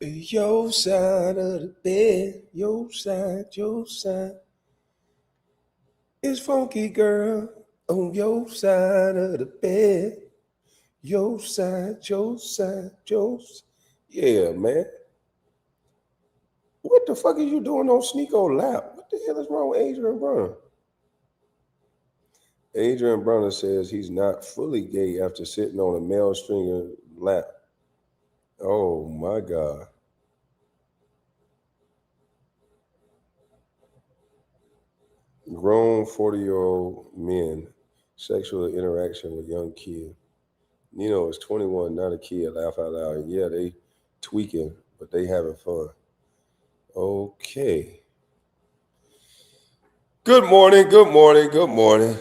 Your side of the bed, your side, your side. It's funky girl on your side of the bed. Your side, your side, your side. Yeah, man. What the fuck are you doing on Sneako lap? What the hell is wrong with Adrian Brown? Adrian Brown says he's not fully gay after sitting on a male stringer lap. Oh my God. Grown 40-year-old men, sexual interaction with young kids. Nino is 21, not a kid, laugh out loud. Yeah, they tweaking, but they having fun. Okay. Good morning, good morning, good morning.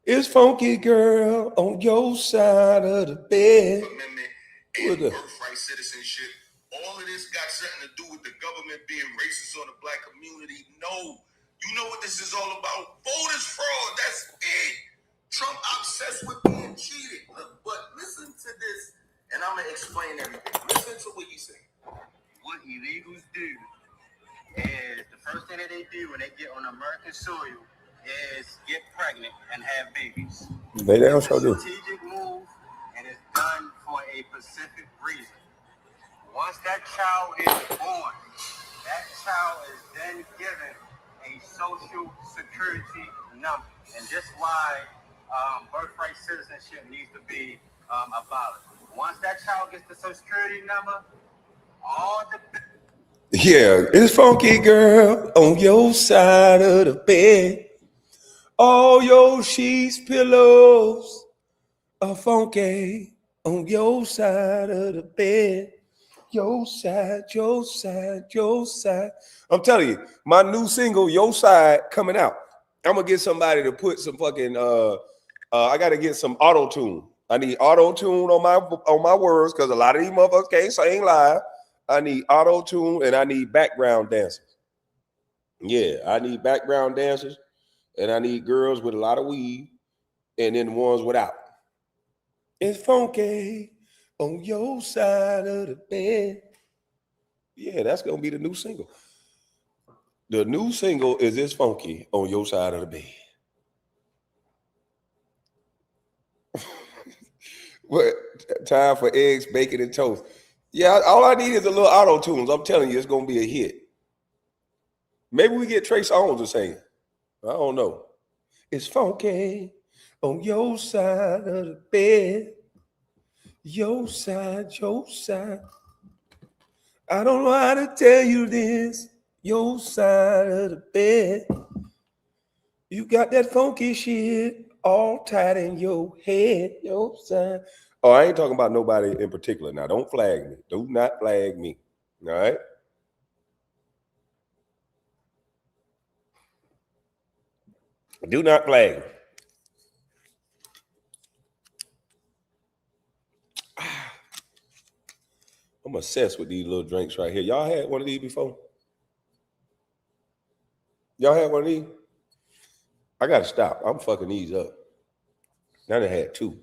It's funky girl on your side of the bed. Amendment and birthright citizenship. All of this got something to do with the government being racist on the black community. No. You know what this is all about? Voters fraud. That's it. Trump obsessed with being cheated. Look, but listen to this, and I'm going to explain everything. Listen to what he said. What illegals do is the first thing that they do when they get on American soil is get pregnant and have babies. They don't It's show a this. strategic move, and it's done for a specific reason. Once that child is born, that child is then given a social security number, and just why birthright citizenship needs to be abolished. Once that child gets the social security number, all the Yeah, it's funky girl on your side of the bed. All your sheets, pillows are funky on your side of the bed. Your side, your side, your side. I'm telling you, my new single, Your Side, coming out. I'm gonna get somebody to put some fucking I gotta get some auto-tune. I need auto-tune on my words because a lot of these motherfuckers can't sing live. I need auto-tune and I need background dancers. Yeah, I need background dancers and I need girls with a lot of weed and then the ones without. It's funky on your side of the bed. Yeah, that's gonna be the new single. The new single is It's Funky on Your Side of the Bed. What time for eggs, bacon, and toast? Yeah, all I need is a little auto tunes. I'm telling you, it's gonna be a hit. Maybe we get Trey Songz to sing it. I don't know. It's funky on your side of the bed. Your side, your side. I don't know how to tell you this. Your side of the bed. You got that funky shit all tied in your head, your side. Oh, I ain't talking about nobody in particular. Now, don't flag me. Do not flag me. All right? Do not flag me. I'm obsessed with these little drinks right here. Y'all had one of these before? Y'all had one of these? I gotta stop. I'm fucking these up. Now they had two.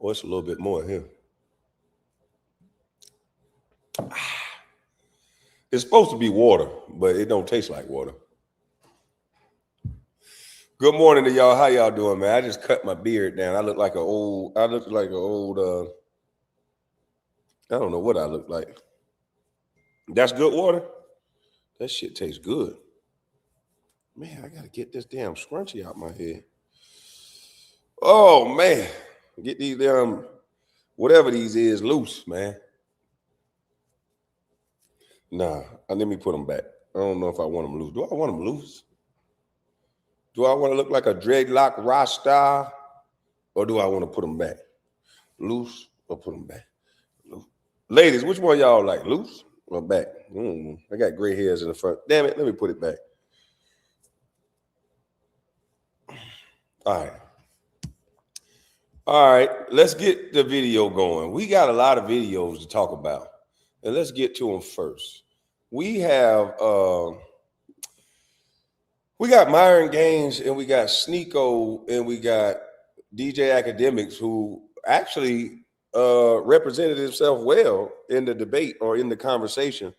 Oh, it's a little bit more here. It's supposed to be water, but it don't taste like water. Good morning to y'all. How y'all doing, man? I just cut my beard down. I look like an old, I don't know what I look like. That's good water? That shit tastes good. Man, I gotta get this damn scrunchie out my head. Oh man. Get these damn whatever these is loose, man. Nah, let me put them back. I don't know if I want them loose. Do I want them loose? Do I want to look like a dreadlock Rasta? Or do I want to put them back? Loose or put them back? Loose. Ladies, which one y'all like? Loose or back? I got gray hairs in the front. Damn it, let me put it back. All right, let's get the video going. We got a lot of videos to talk about. And let's get to them first. We have we got Myron Gaines and we got Sneako and we got DJ Academics who actually represented himself well in the debate or in the conversation,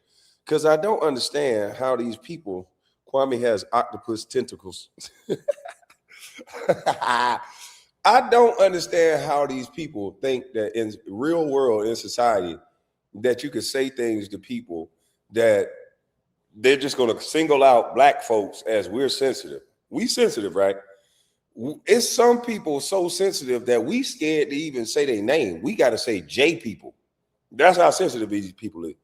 because I don't understand how these people. Kwame has octopus tentacles. I don't understand how these people think that in real world, in society, that you could say things to people that they're just going to single out black folks as we're sensitive. We sensitive, right? It's some people so sensitive that we scared to even say their name. We got to say J people. That's how sensitive these people is.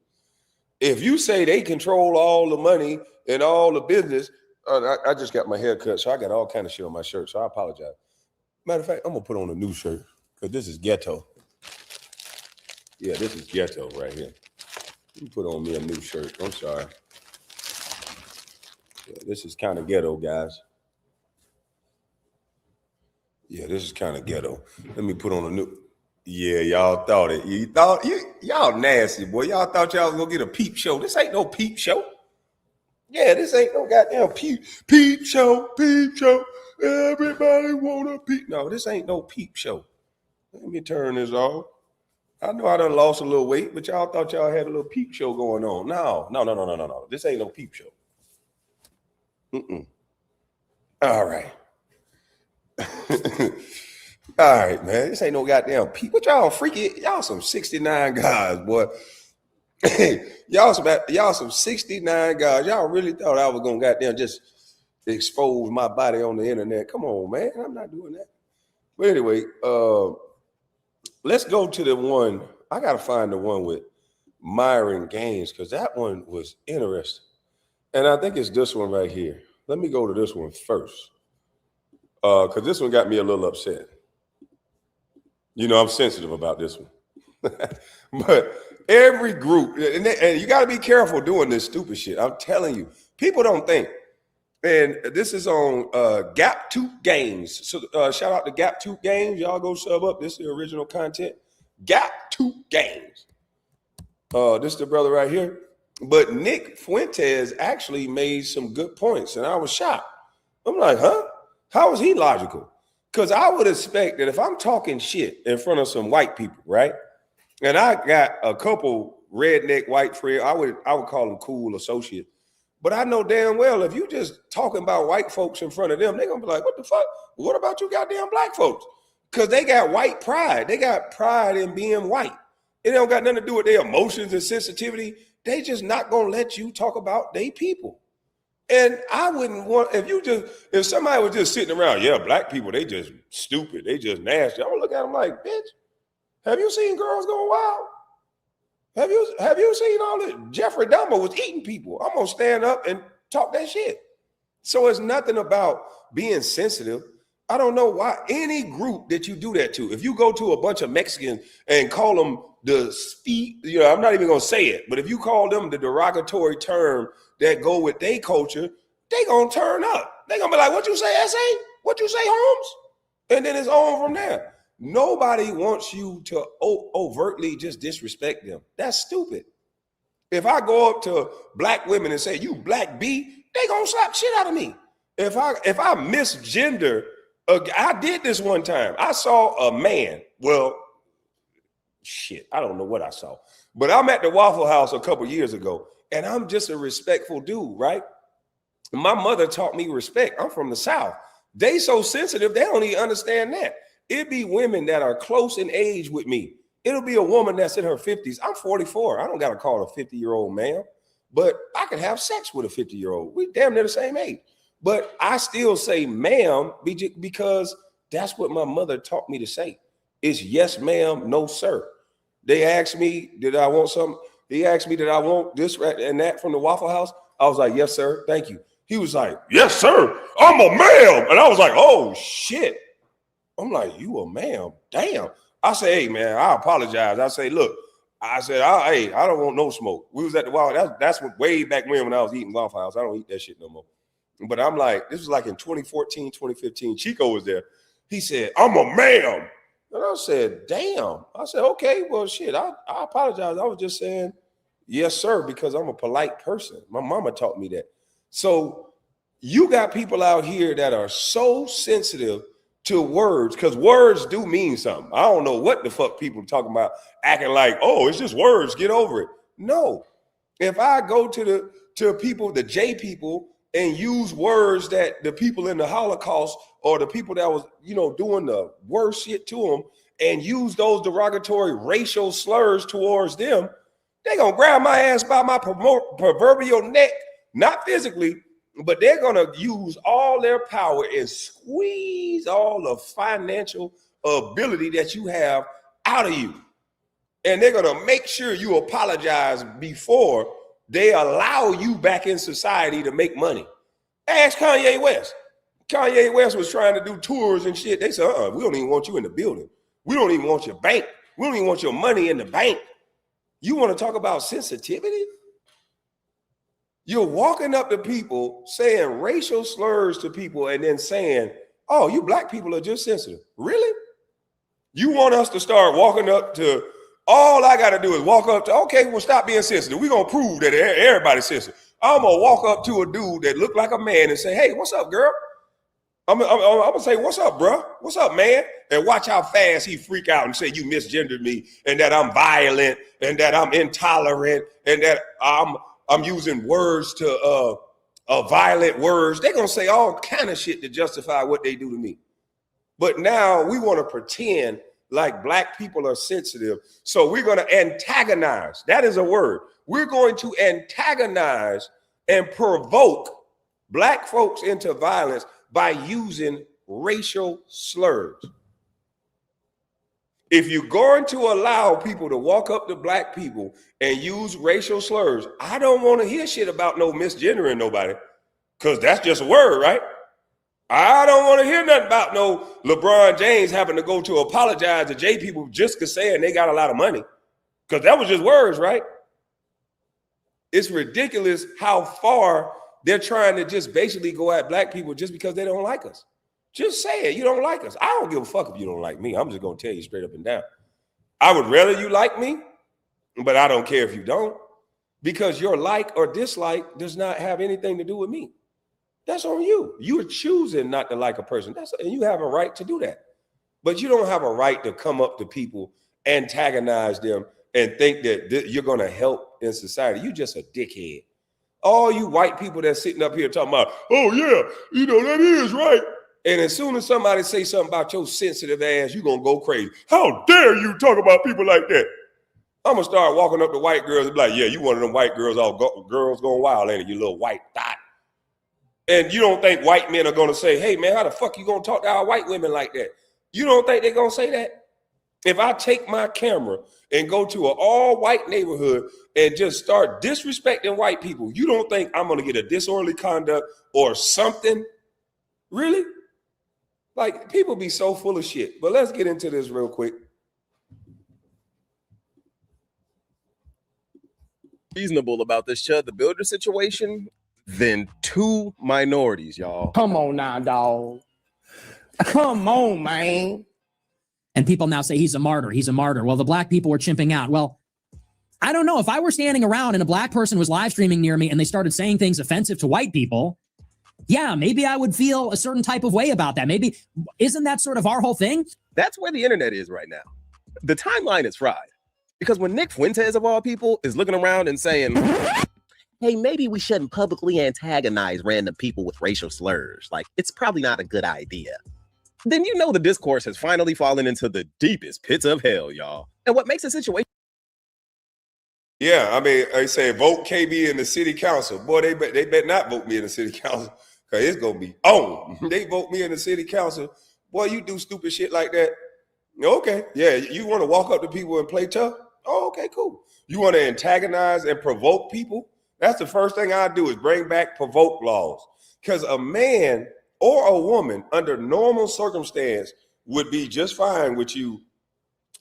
If you say they control all the money and all the business, I just got my hair cut, so I got all kind of shit on my shirt, so I apologize. Matter of fact, I'm going to put on a new shirt because this is ghetto. Yeah, this is ghetto right here. Let me put on me a new shirt. I'm sorry. Yeah, this is kind of ghetto, guys. Yeah, this is kind of ghetto. Let me put on a new. Yeah, y'all thought it. Y'all nasty, boy. Y'all thought y'all was going to get a peep show. This ain't no peep show. Yeah, this ain't no goddamn peep show. Everybody want a peep. No, this ain't no peep show. Let me turn this off. I know I done lost a little weight, but y'all thought y'all had a little peep show going on. No. This ain't no peep show. All right. All right, man. This ain't no goddamn peep. What y'all freaky? Y'all some 69 guys, boy. y'all some 69 guys. Y'all really thought I was gonna goddamn just expose my body on the internet. Come on, man. I'm not doing that. But anyway, let's go to the one. I gotta find the one with Myron Gaines, because that one was interesting. And I think it's this one right here. Let me go to this one first. Because this one got me a little upset. You know, I'm sensitive about this one. But every group, and you got to be careful doing this stupid shit. I'm telling you, people don't think. And this is on Gap Tooth Games. So shout out to Gap Tooth Games. Y'all go sub up. This is the original content. Gap Tooth Games. This is the brother right here. But Nick Fuentes actually made some good points, and I was shocked. I'm like, huh? How is he logical? Because I would expect that if I'm talking shit in front of some white people, right? And I got a couple redneck white friends, I would call them cool associates. But I know damn well if you just talking about white folks in front of them, they're gonna be like, what the fuck? What about you goddamn black folks? Because they got white pride. They got pride in being white. It don't got nothing to do with their emotions and sensitivity. They just not gonna let you talk about they people. And I wouldn't want, if somebody was just sitting around, yeah, black people, they just stupid, they just nasty. I'm gonna look at them like, bitch, have you seen Girls Gone Wild? Have you seen all this? Jeffrey Dahmer was eating people. I'm gonna stand up and talk that shit. So it's nothing about being sensitive. I don't know why any group that you do that to, if you go to a bunch of Mexicans and call them the speed, I'm not even gonna say it, but if you call them the derogatory term that go with their culture, they gonna turn up. They gonna be like, what you say, S.A.? What you say, Holmes? And then it's on from there. Nobody wants you to overtly just disrespect them. That's stupid. If I go up to black women and say, you black B, they gonna slap shit out of me. If I misgender, I did this one time. I saw a man, well, shit, I don't know what I saw. But I'm at the Waffle House a couple years ago, and I'm just a respectful dude, right? My mother taught me respect. I'm from the South. They so sensitive, they don't even understand that. It be women that are close in age with me. It'll be a woman that's in her 50s. I'm 44. I don't got to call a 50-year-old ma'am, but I can have sex with a 50-year-old. We damn near the same age. But I still say ma'am because that's what my mother taught me to say. It's yes, ma'am, no, sir. They asked me, did I want something? He asked me, did I want this and that from the Waffle House? I was like, yes, sir. Thank you. He was like, yes, sir. I'm a ma'am. And I was like, oh, shit. I'm like, you a ma'am? Damn. I say, hey, man, I apologize. I say, look, I said, hey, I don't want no smoke. We was at the Waffle House. That's what way back when I was eating Waffle House. I don't eat that shit no more. But I'm like, this was like in 2014, 2015. Chico was there. He said, I'm a ma'am. And I said, damn. I said, okay, well, shit, I apologize. I was just saying, yes, sir, because I'm a polite person. My mama taught me that. So you got people out here that are so sensitive to words, because words do mean something. I don't know what the fuck people talking about, acting like, oh, it's just words, get over it. No. If I go to people, the J people, and use words that the people in the Holocaust or the people that was, doing the worst shit to them, and use those derogatory racial slurs towards them, they're going to grab my ass by my proverbial neck, not physically, but they're going to use all their power and squeeze all the financial ability that you have out of you. And they're going to make sure you apologize before they allow you back in society to make money. Ask Kanye West. Kanye West was trying to do tours and shit. They said, we don't even want you in the building. We don't even want your bank. We don't even want your money in the bank. You want to talk about sensitivity? You're walking up to people saying racial slurs to people and then saying, oh, you black people are just sensitive. Really? You want us to start walking up to, all I got to do is walk up to, okay, well, stop being sensitive. We're going to prove that everybody's sensitive. I'm going to walk up to a dude that looked like a man and say, hey, what's up, girl? I'm going to say, what's up, bro? What's up, man? And watch how fast he freak out and say you misgendered me and that I'm violent and that I'm intolerant and that I'm using words to violent words. They're going to say all kind of shit to justify what they do to me. But now we want to pretend like black people are sensitive. So we're going to antagonize. That is a word. We're going to antagonize and provoke black folks into violence by using racial slurs. If you're going to allow people to walk up to black people and use racial slurs, I don't want to hear shit about no misgendering nobody, because that's just a word, right? I don't want to hear nothing about no LeBron James having to go to apologize to J people just because saying they got a lot of money, because that was just words, right? It's ridiculous how far they're trying to just basically go at black people just because they don't like us. Just say it. You don't like us. I don't give a fuck if you don't like me. I'm just going to tell you straight up and down. I would rather you like me, but I don't care if you don't, because your like or dislike does not have anything to do with me. That's on you. You're choosing not to like a person. And you have a right to do that. But you don't have a right to come up to people, antagonize them, and think that you're going to help in society. You're just a dickhead. All you white people that's sitting up here talking about, oh yeah, that is right. And as soon as somebody say something about your sensitive ass, you're going to go crazy. How dare you talk about people like that? I'm going to start walking up to white girls and be like, yeah, you one of them white girls, girls going wild, ain't it, you little white thot? And you don't think white men are going to say, hey, man, how the fuck you going to talk to our white women like that? You don't think they're going to say that? If I take my camera and go to an all-white neighborhood and just start disrespecting white people, you don't think I'm going to get a disorderly conduct or something? Really? Like, people be so full of shit. But let's get into this real quick. Reasonable about this Chud the Builder situation than two minorities, y'all. Come on now, dog. Come on, man. And people now say he's a martyr. He's a martyr. Well, the black people were chimping out. Well, I don't know. If I were standing around and a black person was live streaming near me and they started saying things offensive to white people, yeah, maybe I would feel a certain type of way about that. Maybe, isn't that sort of our whole thing? That's where the internet is right now. The timeline is fried. Because when Nick Fuentes, of all people, is looking around and saying, hey, maybe we shouldn't publicly antagonize random people with racial slurs. Like, it's probably not a good idea. Then you know the discourse has finally fallen into the deepest pits of hell, y'all. And what makes the situation... Yeah, I mean, they say vote KB in the city council. Boy, they better not vote me in the city council, because it's going to be on. They vote me in the city council. Boy, you do stupid shit like that. Okay, yeah, you want to walk up to people and play tough? Oh, okay, cool. You want to antagonize and provoke people? That's the first thing I do, is bring back provoke laws. Because a man or a woman under normal circumstance would be just fine with you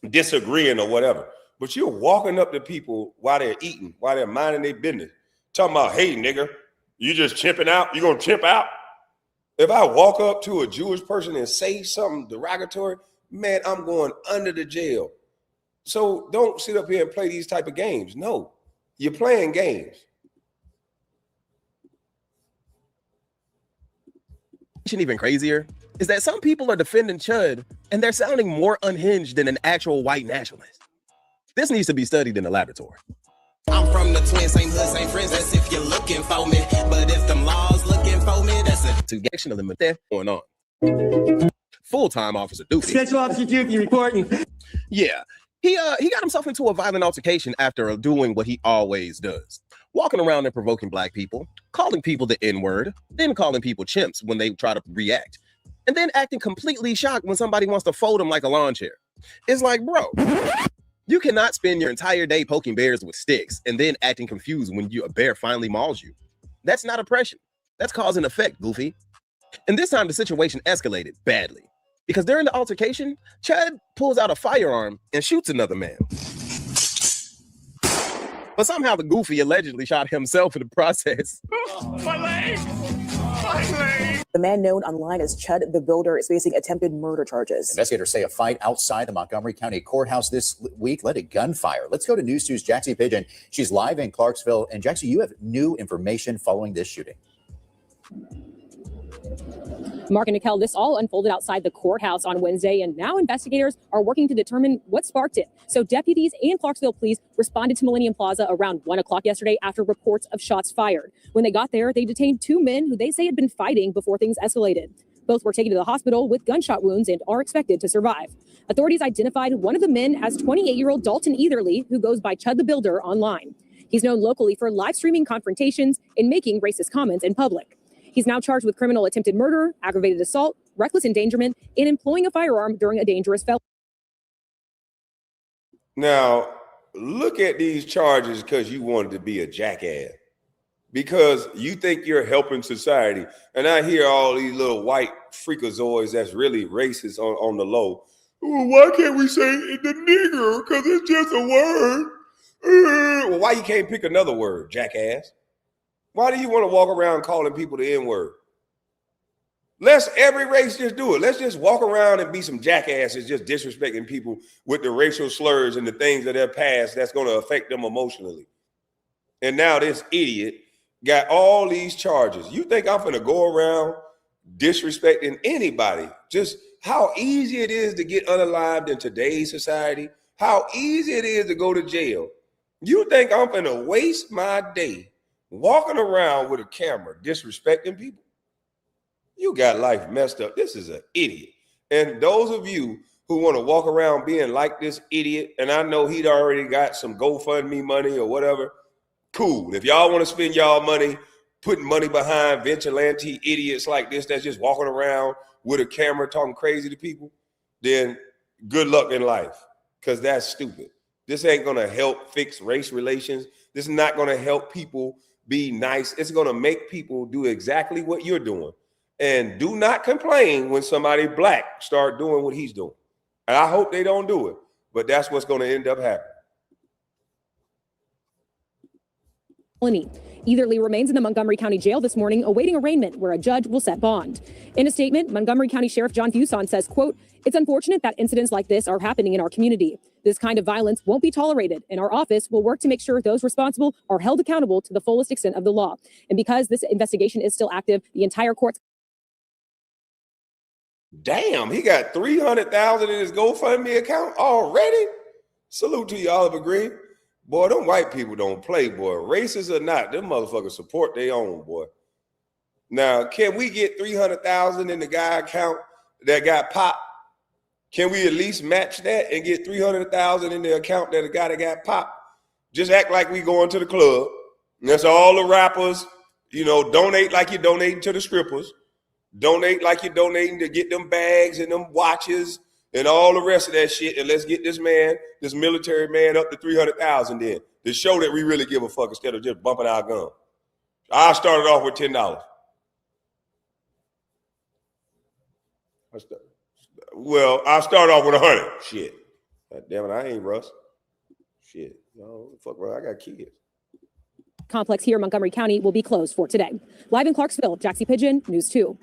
disagreeing or whatever. But you're walking up to people while they're eating, while they're minding their business, talking about, hey, nigga, you just chimping out? You gonna chimp out? If I walk up to a Jewish person and say something derogatory, man, I'm going under the jail. So don't sit up here and play these type of games. No, you're playing games. Even crazier is that some people are defending Chud and they're sounding more unhinged than an actual white nationalist. This needs to be studied in the laboratory. I'm from the twin, same hood, same friends. That's if you're looking for me. But if them laws looking for me, that's a To action limit there going on. Full-time Officer Doofy. Special Officer Doofy reporting. Yeah, he got himself into a violent altercation after doing what he always does. Walking around and provoking black people, calling people the N-word, then calling people chimps when they try to react, and then acting completely shocked when somebody wants to fold him like a lawn chair. It's like, bro, you cannot spend your entire day poking bears with sticks and then acting confused when a bear finally mauls you. That's not oppression. That's cause and effect, Goofy. And this time the situation escalated badly because during the altercation, Chud pulls out a firearm and shoots another man. But somehow the Goofy allegedly shot himself in the process. My leg! My leg! The man known online as Chud the Builder is facing attempted murder charges. Investigators say a fight outside the Montgomery County Courthouse this week led to gunfire. Let's go to News 2's Jaxie Pigeon. She's live in Clarksville. And Jaxie, you have new information following this shooting. Mark and Nicole, this all unfolded outside the courthouse on Wednesday, and now investigators are working to determine what sparked it. So deputies and Clarksville police responded to Millennium Plaza around 1 o'clock yesterday after reports of shots fired. When they got there, they detained 2 men who they say had been fighting before things escalated. Both were taken to the hospital with gunshot wounds and are expected to survive. Authorities identified one of the men as 28-year-old Dalton Etherly, who goes by Chud the Builder online. He's known locally for live streaming confrontations and making racist comments in public. He's now charged with criminal attempted murder, aggravated assault, reckless endangerment, and employing a firearm during a dangerous felony. Now, look at these charges because you wanted to be a jackass. Because you think you're helping society. And I hear all these little white freakazoids that's really racist on the low. Oh, why can't we say the nigger? Because it's just a word. Well, why you can't pick another word, jackass? Why do you want to walk around calling people the N-word? Let's every race just do it. Let's just walk around and be some jackasses just disrespecting people with the racial slurs and the things of their past that's going to affect them emotionally. And now this idiot got all these charges. You think I'm going to go around disrespecting anybody? Just how easy it is to get unalived in today's society, how easy it is to go to jail. You think I'm going to waste my day walking around with a camera disrespecting people? You got life messed up. This is an idiot. And those of you who want to walk around being like this idiot, and I know he'd already got some GoFundMe money or whatever, cool. If y'all want to spend y'all money putting money behind vigilante idiots like this that's just walking around with a camera talking crazy to people, then good luck in life, because that's stupid. This ain't going to help fix race relations. This is not going to help people be nice. It's going to make people do exactly what you're doing. And do not complain when somebody black start doing what he's doing. And I hope they don't do it, but that's what's going to end up happening. Etherly remains in the Montgomery County Jail this morning awaiting arraignment where a judge will set bond. In a statement, Montgomery County Sheriff John Fuson says, quote, "It's unfortunate that incidents like this are happening in our community. This kind of violence won't be tolerated, and our office will work to make sure those responsible are held accountable to the fullest extent of the law. And because this investigation is still active, the entire court..." Damn, he got $300,000 in his GoFundMe account already? Salute to you, Oliver Green. Boy, them white people don't play, boy. Racist or not, them motherfuckers support their own, boy. Now, can we get $300,000 in the guy account that got popped? Can we at least match that and get $300,000 in the account that the guy that got popped? Just act like we going to the club. And that's all the rappers, you know, donate like you're donating to the strippers. Donate like you're donating to get them bags and them watches and all the rest of that shit. And let's get this man, this military man, up to $300,000 then to show that we really give a fuck instead of just bumping our gun. I started off with $10. Well, I started off with 100. Shit. God damn it, I ain't Russ. Shit. No, fuck, bro. I got kids. Complex here in Montgomery County will be closed for today. Live in Clarksville, Jaxie Pigeon, News 2.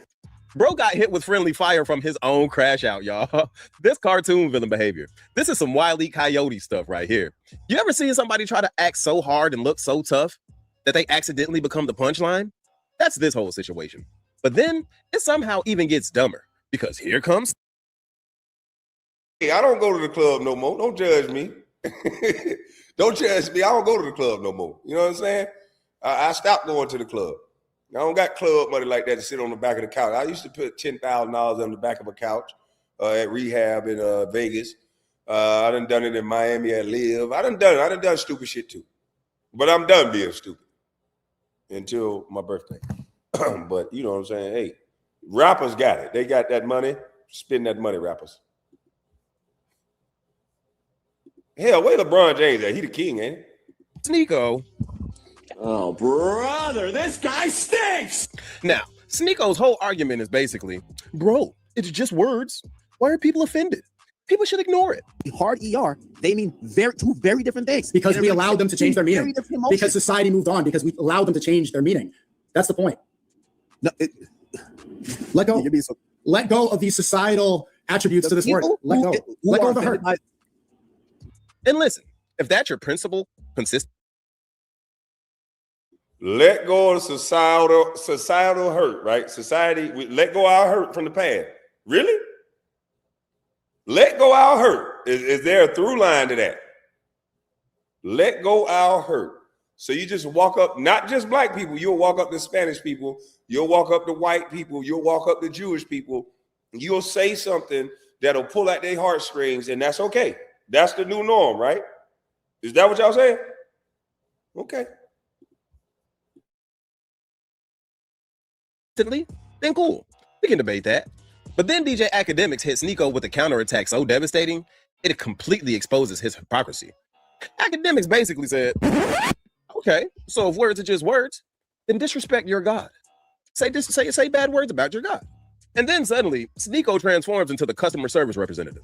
Bro got hit with friendly fire from his own crash out, y'all. This cartoon villain behavior. This is some Wile E. Coyote stuff right here. You ever seen somebody try to act so hard and look so tough that they accidentally become the punchline? That's this whole situation. But then it somehow even gets dumber Because here comes. Hey, I don't go to the club no more. Don't judge me. Don't judge me. I don't go to the club no more. You know what I'm saying? I stopped going to the club. I don't got club money like that to sit on the back of the couch. I used to put $10,000 on the back of a couch at rehab in Vegas. I done it in Miami at Live. I done done stupid shit too. But I'm done being stupid until my birthday. But you know what I'm saying? Hey, rappers got it. They got that money. Spend that money, rappers. Hell, where LeBron James at? He the king, ain't he? Sneako. Oh, brother, this guy stinks. Now, Sneako's whole argument is basically, bro, it's just words. Why are people offended? People should ignore it. Hard ER, they mean two very different things. Because we allowed them to change their meaning. Because society moved on. Because we allowed them to change their meaning. That's the point. No, let go. Let go of these societal attributes to this word. Let go. Let go of the hurt. And listen, if that's your principle, consistent. Let go of societal hurt, right? Society, we let go of our hurt from the past. Really? Let go our hurt. Is there a through line to that? Let go our hurt. So you just walk up, not just black people, you'll walk up to Spanish people, you'll walk up to white people, you'll walk up to Jewish people, you'll say something that'll pull at their heartstrings, and that's okay. That's the new norm, right? Is that what y'all saying? Okay. Then cool. We can debate that. But then DJ Academics hit Sneako with a counterattack so devastating, it completely exposes his hypocrisy. Academics basically said, okay, so if words are just words, then disrespect your God. Say bad words about your God. And then suddenly, Sneako transforms into the customer service representative.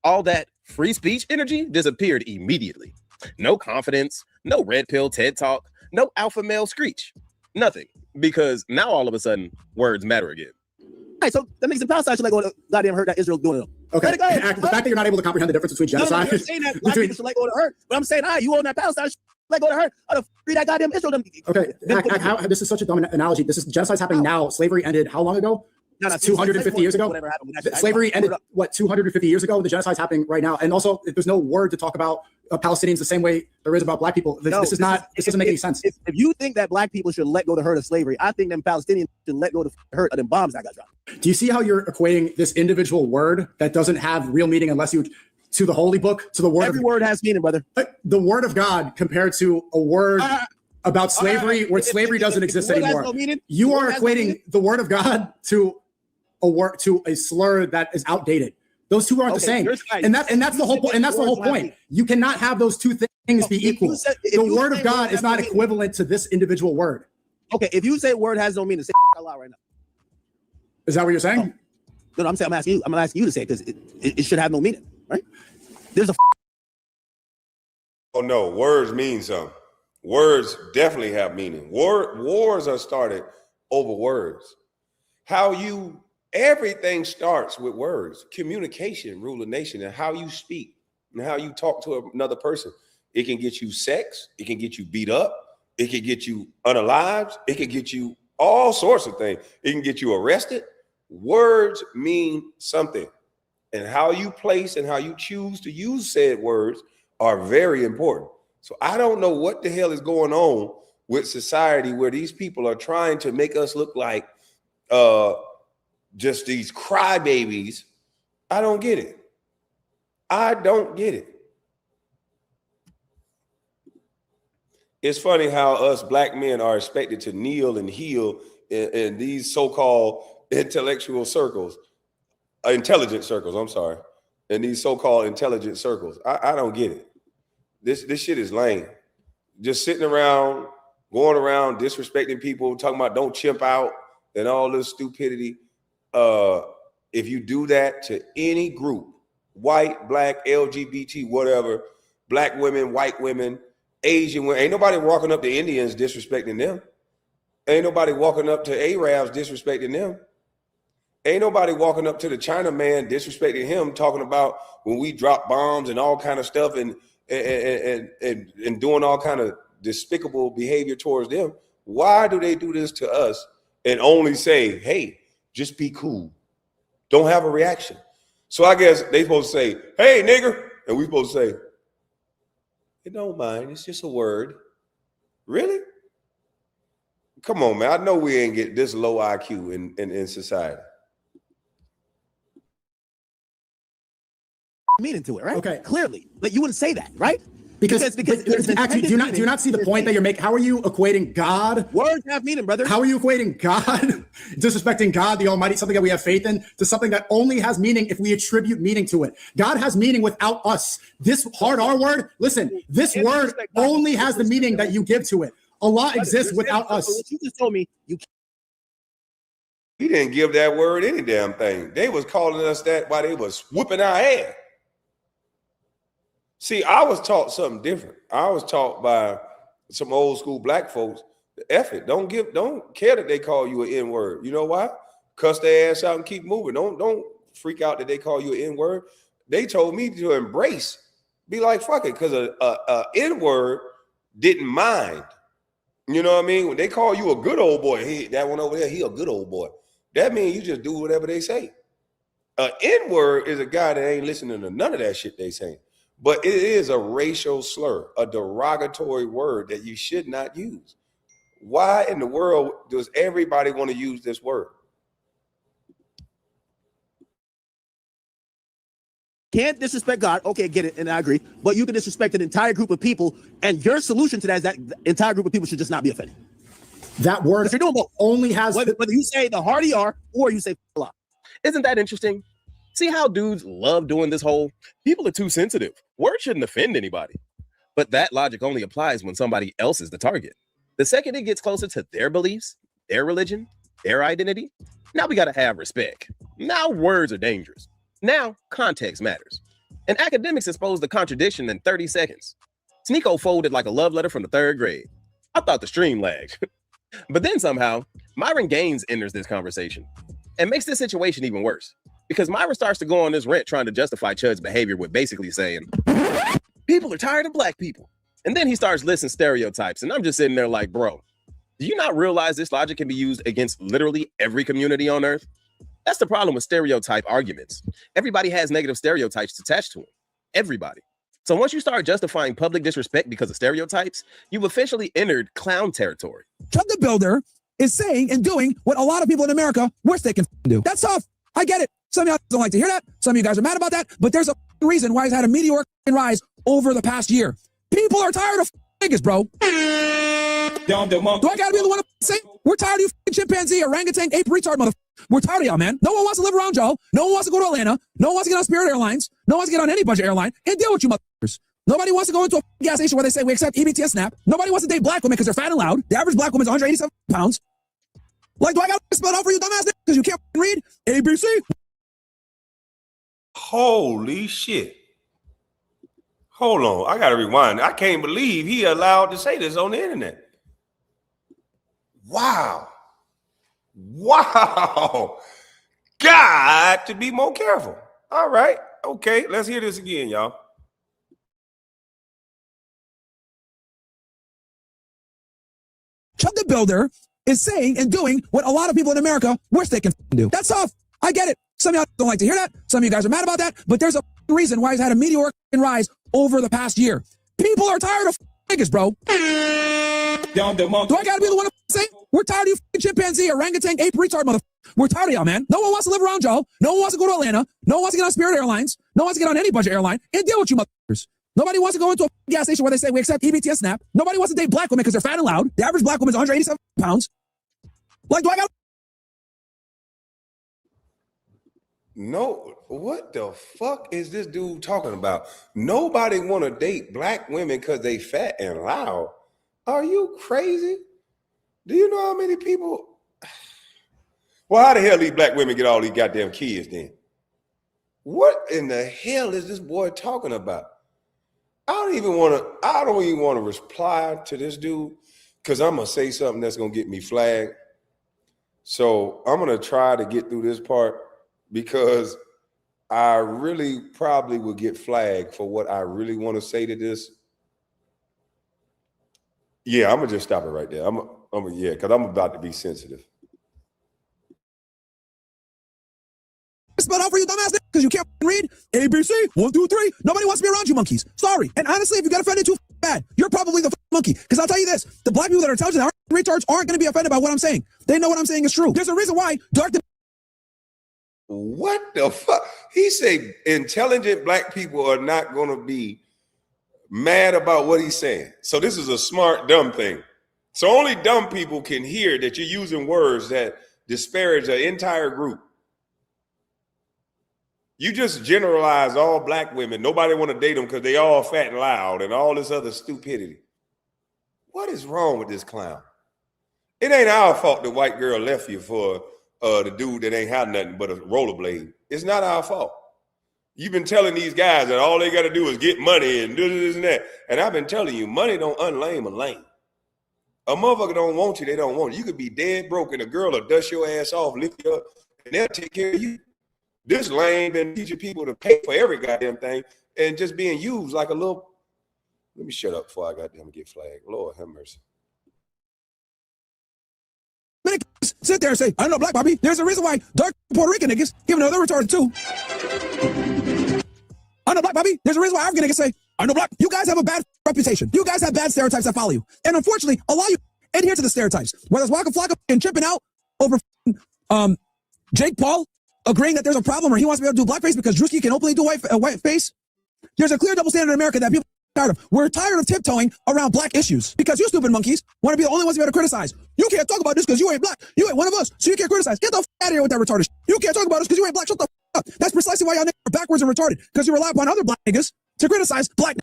All that free speech energy disappeared immediately. No confidence, no red pill TED talk, no alpha male screech. Nothing. Because now all of a sudden, words matter again. All right, so that makes the Palestine should let go of the goddamn hurt that Israel's doing. Okay. The fact that you're not able to comprehend the difference between genocide. No, I'm saying that black people should let go of the hurt. But I'm saying, you own that Palestine, let go of the hurt. How to free that goddamn Israel. Okay, this is such a dumb analogy. Genocide's happening now. Slavery ended how long ago? No, 250 years ago. Slavery ended, 250 years ago? The genocide's happening right now. And also, there's no word to talk about Palestinians the same way there is about black people. This doesn't make any sense. If you think that black people should let go the hurt of slavery, I think them Palestinians should let go the hurt of them bombs that got dropped. Do you see how you're equating this individual word that doesn't have real meaning unless you to the holy book, to the word? Every word has meaning, brother. The word of God compared to a word about slavery where slavery doesn't exist anymore. You are equating the word of God to a slur that is outdated. Those two aren't the same. And that's the whole point. And that's the whole point. You cannot have those two things be equal. The word of God is not equivalent to this individual word. Okay, if you say word has no meaning, say out loud right now. Is that what you're saying? No, I'm asking you. I'm asking you to say it because it should have no meaning, right? There's a. Oh no, words mean something. Words definitely have meaning. Wars are started over words. Everything starts with words. Communication rule the nation, and how you speak and how you talk to another person. It can get you sex. It can get you beat up. It can get you unalived. It can get you all sorts of things. It can get you arrested. Words mean something, and how you place and how you choose to use said words are very important. So I don't know what the hell is going on with society where these people are trying to make us look like just these crybabies. I don't get it. I don't get it. It's funny how us black men are expected to kneel and heel in these so-called intelligent circles, in these so-called intelligent circles. I don't get it. This shit is lame. Just sitting around, going around disrespecting people, talking about don't chimp out and all this stupidity. If you do that to any group, white, black, LGBT, whatever, black women, white women, Asian women, ain't nobody walking up to Indians disrespecting them. Ain't nobody walking up to Arabs disrespecting them. Ain't nobody walking up to the China man disrespecting him, talking about when we drop bombs and all kind of stuff and doing all kind of despicable behavior towards them. Why do they do this to us and only say, hey, just be cool? don't have a reaction. So I guess they supposed to say, hey, nigger. And we supposed to say, it don't mind. It's just a word. Really? Come on, man. I know we ain't get this low IQ in society. Meaning to it, right? Okay. Clearly. But you wouldn't say that, right? Because actually, do you not see the point that you're making? How are you equating God? Words have meaning, brother. How are you equating God, disrespecting God, the Almighty, something that we have faith in, to something that only has meaning if we attribute meaning to it? God has meaning without us. This hard R word, listen, this word only has the meaning that you give to it. Allah exists without us. What you just told me, you He didn't give that word any damn thing. They was calling us that while they was whooping our ass. See, I was taught something different. I was taught by some old school black folks, F it. Don't care that they call you an N-word. You know why? Cuss their ass out and keep moving. Don't freak out that they call you an N-word. They told me to embrace, be like, fuck it, because a N-word didn't mind. You know what I mean? When they call you a good old boy, that one over there, he a good old boy. That means you just do whatever they say. An N-word is a guy that ain't listening to none of that shit they say. But it is a racial slur, a derogatory word that you should not use. Why in the world does everybody want to use this word? can't disrespect God. Okay, get it, and I agree. But you can disrespect an entire group of people, and your solution to that is that the entire group of people should just not be offended. That word you're doing both. Only has whether you say the harder you are or you say Allah. Isn't that interesting? See how dudes love doing this whole people are too sensitive. Words shouldn't offend anybody. But that logic only applies when somebody else is the target. The second it gets closer to their beliefs, their religion, their identity, now we got to have respect. Now words are dangerous. Now context matters. And academics exposed the contradiction in 30 seconds. Sneako folded like a love letter from the 3rd grade. I thought the stream lagged. But then somehow, Myron Gaines enters this conversation and makes this situation even worse. Because Myron starts to go on this rant trying to justify Chud's behavior with basically saying, people are tired of black people. And then he starts listing stereotypes. And I'm just sitting there like, bro, do you not realize this logic can be used against literally every community on earth? That's the problem with stereotype arguments. Everybody has negative stereotypes attached to them. Everybody. So once you start justifying public disrespect because of stereotypes, you've officially entered clown territory. Chud the Builder is saying and doing what a lot of people in America wish they can do. That's tough. I get it. Some of y'all don't like to hear that. Some of you guys are mad about that. But there's a reason why he's had a meteoric rise over the past year. People are tired of niggas, bro. Do I gotta be the one to say we're tired of you chimpanzee, orangutan, ape, retard, motherfucker? We're tired of y'all, man. No one wants to live around y'all. No one wants to go to Atlanta. No one wants to get on Spirit Airlines. No one wants to get on any budget airline and deal with you motherfuckers. Nobody wants to go into a gas station where they say we accept EBT and SNAP. Nobody wants to date black women because they're fat and loud. The average black woman is 187 pounds. Like, do I gotta spell it out for you, dumbass? Because you can't read ABC? Holy shit. Hold on. I got to rewind. I can't believe he allowed to say this on the internet. Wow. Wow. Got to be more careful. All right. Okay. Let's hear this again, y'all. Chud the Builder is saying and doing what a lot of people in America wish they can do. That's tough. I get it. Some of y'all don't like to hear that. Some of you guys are mad about that. But there's a reason why he's had a meteoric rise over the past year. People are tired of niggas, bro. Do I gotta be the one to say we're tired of you chimpanzee, orangutan, ape, retard, motherfucker? We're tired of y'all, man. No one wants to live around y'all. No one wants to go to Atlanta. No one wants to get on Spirit Airlines. No one wants to get on any budget airline and deal with you motherfuckers. Nobody wants to go into a gas station where they say we accept EBT and SNAP. Nobody wants to date black women because they're fat and loud. The average black woman is 187 pounds. Like, do I got? No, what the fuck is this dude talking about? Nobody want to date black women because they fat and loud. Are you crazy? Do you know how many people? Well, how the hell these black women get all these goddamn kids then? What in the hell is this boy talking about? I don't even want to reply to this dude because I'm going to say something that's going to get me flagged. So I'm going to try to get through this part because I really probably will get flagged for what I really want to say to this. Yeah, I'm going to just stop it right there. Because I'm about to be sensitive. spelled out for you, dumbass, because you can't read ABC 1, 2, 3. Nobody wants to be around you, monkeys. Sorry. And honestly, if you got offended too bad, you're probably the monkey. Because I'll tell you this: the black people that are intelligent, retards, aren't going to be offended by what I'm saying. They know what I'm saying is true. There's a reason why dark. What the fuck? He said intelligent black people are not going to be mad about what he's saying. So this is a smart, dumb thing. So only dumb people can hear that you're using words that disparage an entire group. You just generalize all black women. Nobody want to date them because they all fat and loud and all this other stupidity. What is wrong with this clown? It ain't our fault the white girl left you for the dude that ain't had nothing but a rollerblade. It's not our fault. You've been telling these guys that all they got to do is get money and do this and that. And I've been telling you, money don't unlame a lame. A motherfucker don't want you, they don't want you. You could be dead broke and a girl will dust your ass off, lift you up, and they'll take care of you. This lame been teaching people to pay for every goddamn thing and just being used like a little. Let me shut up before I goddamn get flagged. Lord have mercy. Sit there and say, I know, black Bobby. There's a reason why dark Puerto Rican niggas, even though they're retarded too. I know, black Bobby. There's a reason why African niggas say, I know, black. You guys have a bad reputation. You guys have bad stereotypes that follow you. And unfortunately, a lot of you adhere to the stereotypes. Whether it's Waka Flocka and tripping out over Jake Paul agreeing that there's a problem or he wants to be able to do blackface because Drewski can openly do white face. There's a clear double standard in America that people are tired of. We're tired of tiptoeing around black issues because you stupid monkeys want to be the only ones to be able to criticize. You can't talk about this because you ain't black. You ain't one of us, so you can't criticize. Get the f out of here with that retarded shit. You can't talk about us because you ain't black. Shut the f up. That's precisely why y'all niggas are backwards and retarded, because you rely upon other black niggas to criticize black.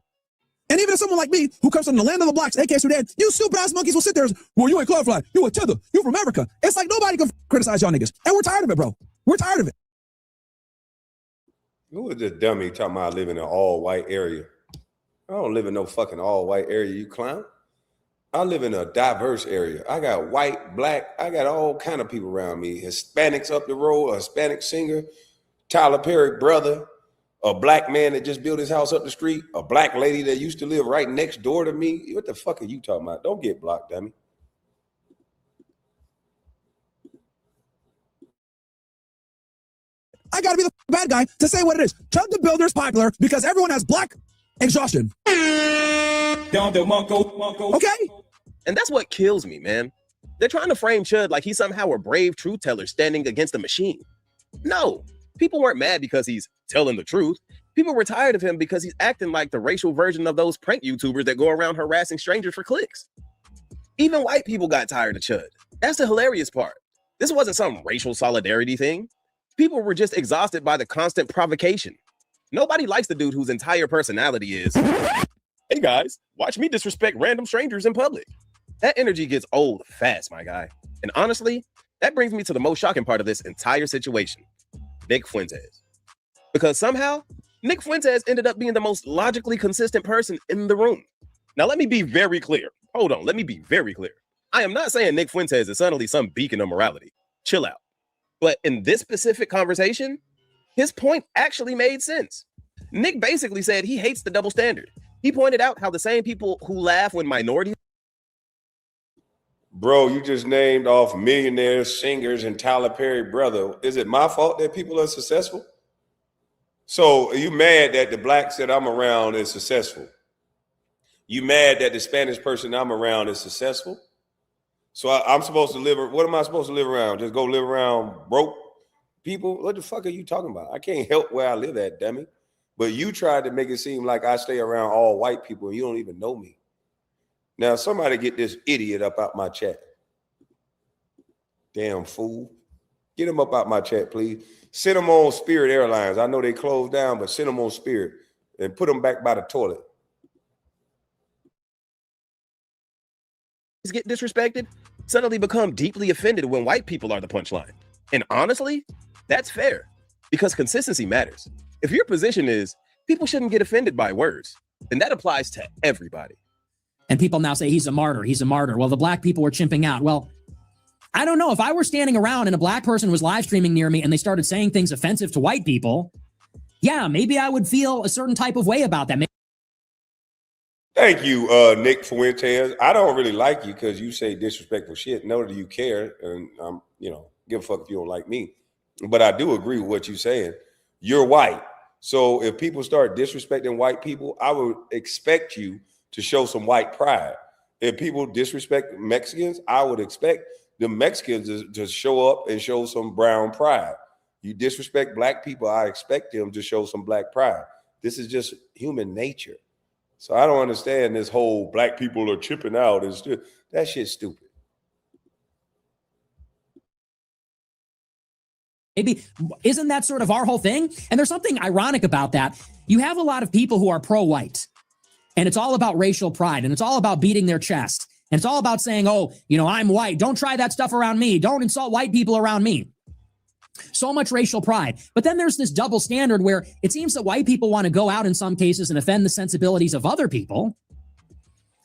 And even if someone like me, who comes from the land of the blacks, aka Sudan, you stupid ass monkeys will sit there and, well, you ain't clarified. You a tether. You from America. It's like nobody can criticize y'all niggas. And we're tired of it, bro. We're tired of it. Who is this dummy talking about I live in an all-white area? I don't live in no fucking all-white area, you clown. I live in a diverse area. I got white, black, I got all kind of people around me. Hispanics up the road, a Hispanic singer, Tyler Perry brother, a black man that just built his house up the street, a black lady that used to live right next door to me. What the fuck are you talking about? Don't get blocked, dummy. I gotta be the bad guy to say what it is. Chud the Builder's popular because everyone has black exhaustion. Okay? And that's what kills me, man. They're trying to frame Chud like he's somehow a brave truth teller standing against a machine. No, people weren't mad because he's telling the truth. People were tired of him because he's acting like the racial version of those prank YouTubers that go around harassing strangers for clicks. Even white people got tired of Chud. That's the hilarious part. This wasn't some racial solidarity thing. People were just exhausted by the constant provocation. Nobody likes the dude whose entire personality is, hey guys, watch me disrespect random strangers in public. That energy gets old fast, my guy. And honestly, that brings me to the most shocking part of this entire situation, Nick Fuentes. Because somehow, Nick Fuentes ended up being the most logically consistent person in the room. Now, let me be very clear. Hold on, let me be very clear. I am not saying Nick Fuentes is suddenly some beacon of morality. Chill out. But in this specific conversation, his point actually made sense. Nick basically said he hates the double standard. He pointed out how the same people who laugh when minorities. Bro, you just named off millionaires, singers, and Tyler Perry brother. Is it my fault that people are successful? So are you mad that the blacks that I'm around is successful? You mad that the Spanish person I'm around is successful? So I'm supposed to live, what am I supposed to live around? Just go live around broke people? What the fuck are you talking about? I can't help where I live at, dummy. But you tried to make it seem like I stay around all white people and you don't even know me. Now somebody get this idiot up out my chat. Damn fool. Get him up out my chat, please. Send him on Spirit Airlines. I know they closed down, but send him on Spirit and put him back by the toilet. Get disrespected, suddenly become deeply offended when white people are the punchline. And honestly, that's fair because consistency matters. If your position is people shouldn't get offended by words, then that applies to everybody. And people now say he's a martyr. He's a martyr. Well, the black people were chimping out. Well, I don't know. If I were standing around and a black person was live streaming near me and they started saying things offensive to white people, yeah, maybe I would feel a certain type of way about that. Thank you, Nick Fuentes. I don't really like you because you say disrespectful shit. Nor do you care. And I'm, give a fuck if you don't like me. But I do agree with what you're saying. You're white. So if people start disrespecting white people, I would expect you to show some white pride. If people disrespect Mexicans, I would expect the Mexicans to show up and show some brown pride. You disrespect black people, I expect them to show some black pride. This is just human nature. So I don't understand this whole black people are chipping out. That shit's stupid. Maybe isn't that sort of our whole thing? And there's something ironic about that. You have a lot of people who are pro-white, and it's all about racial pride, and it's all about beating their chest, and it's all about saying, oh, you know, I'm white. Don't try that stuff around me. Don't insult white people around me. So much racial pride. But then there's this double standard where it seems that white people want to go out in some cases and offend the sensibilities of other people.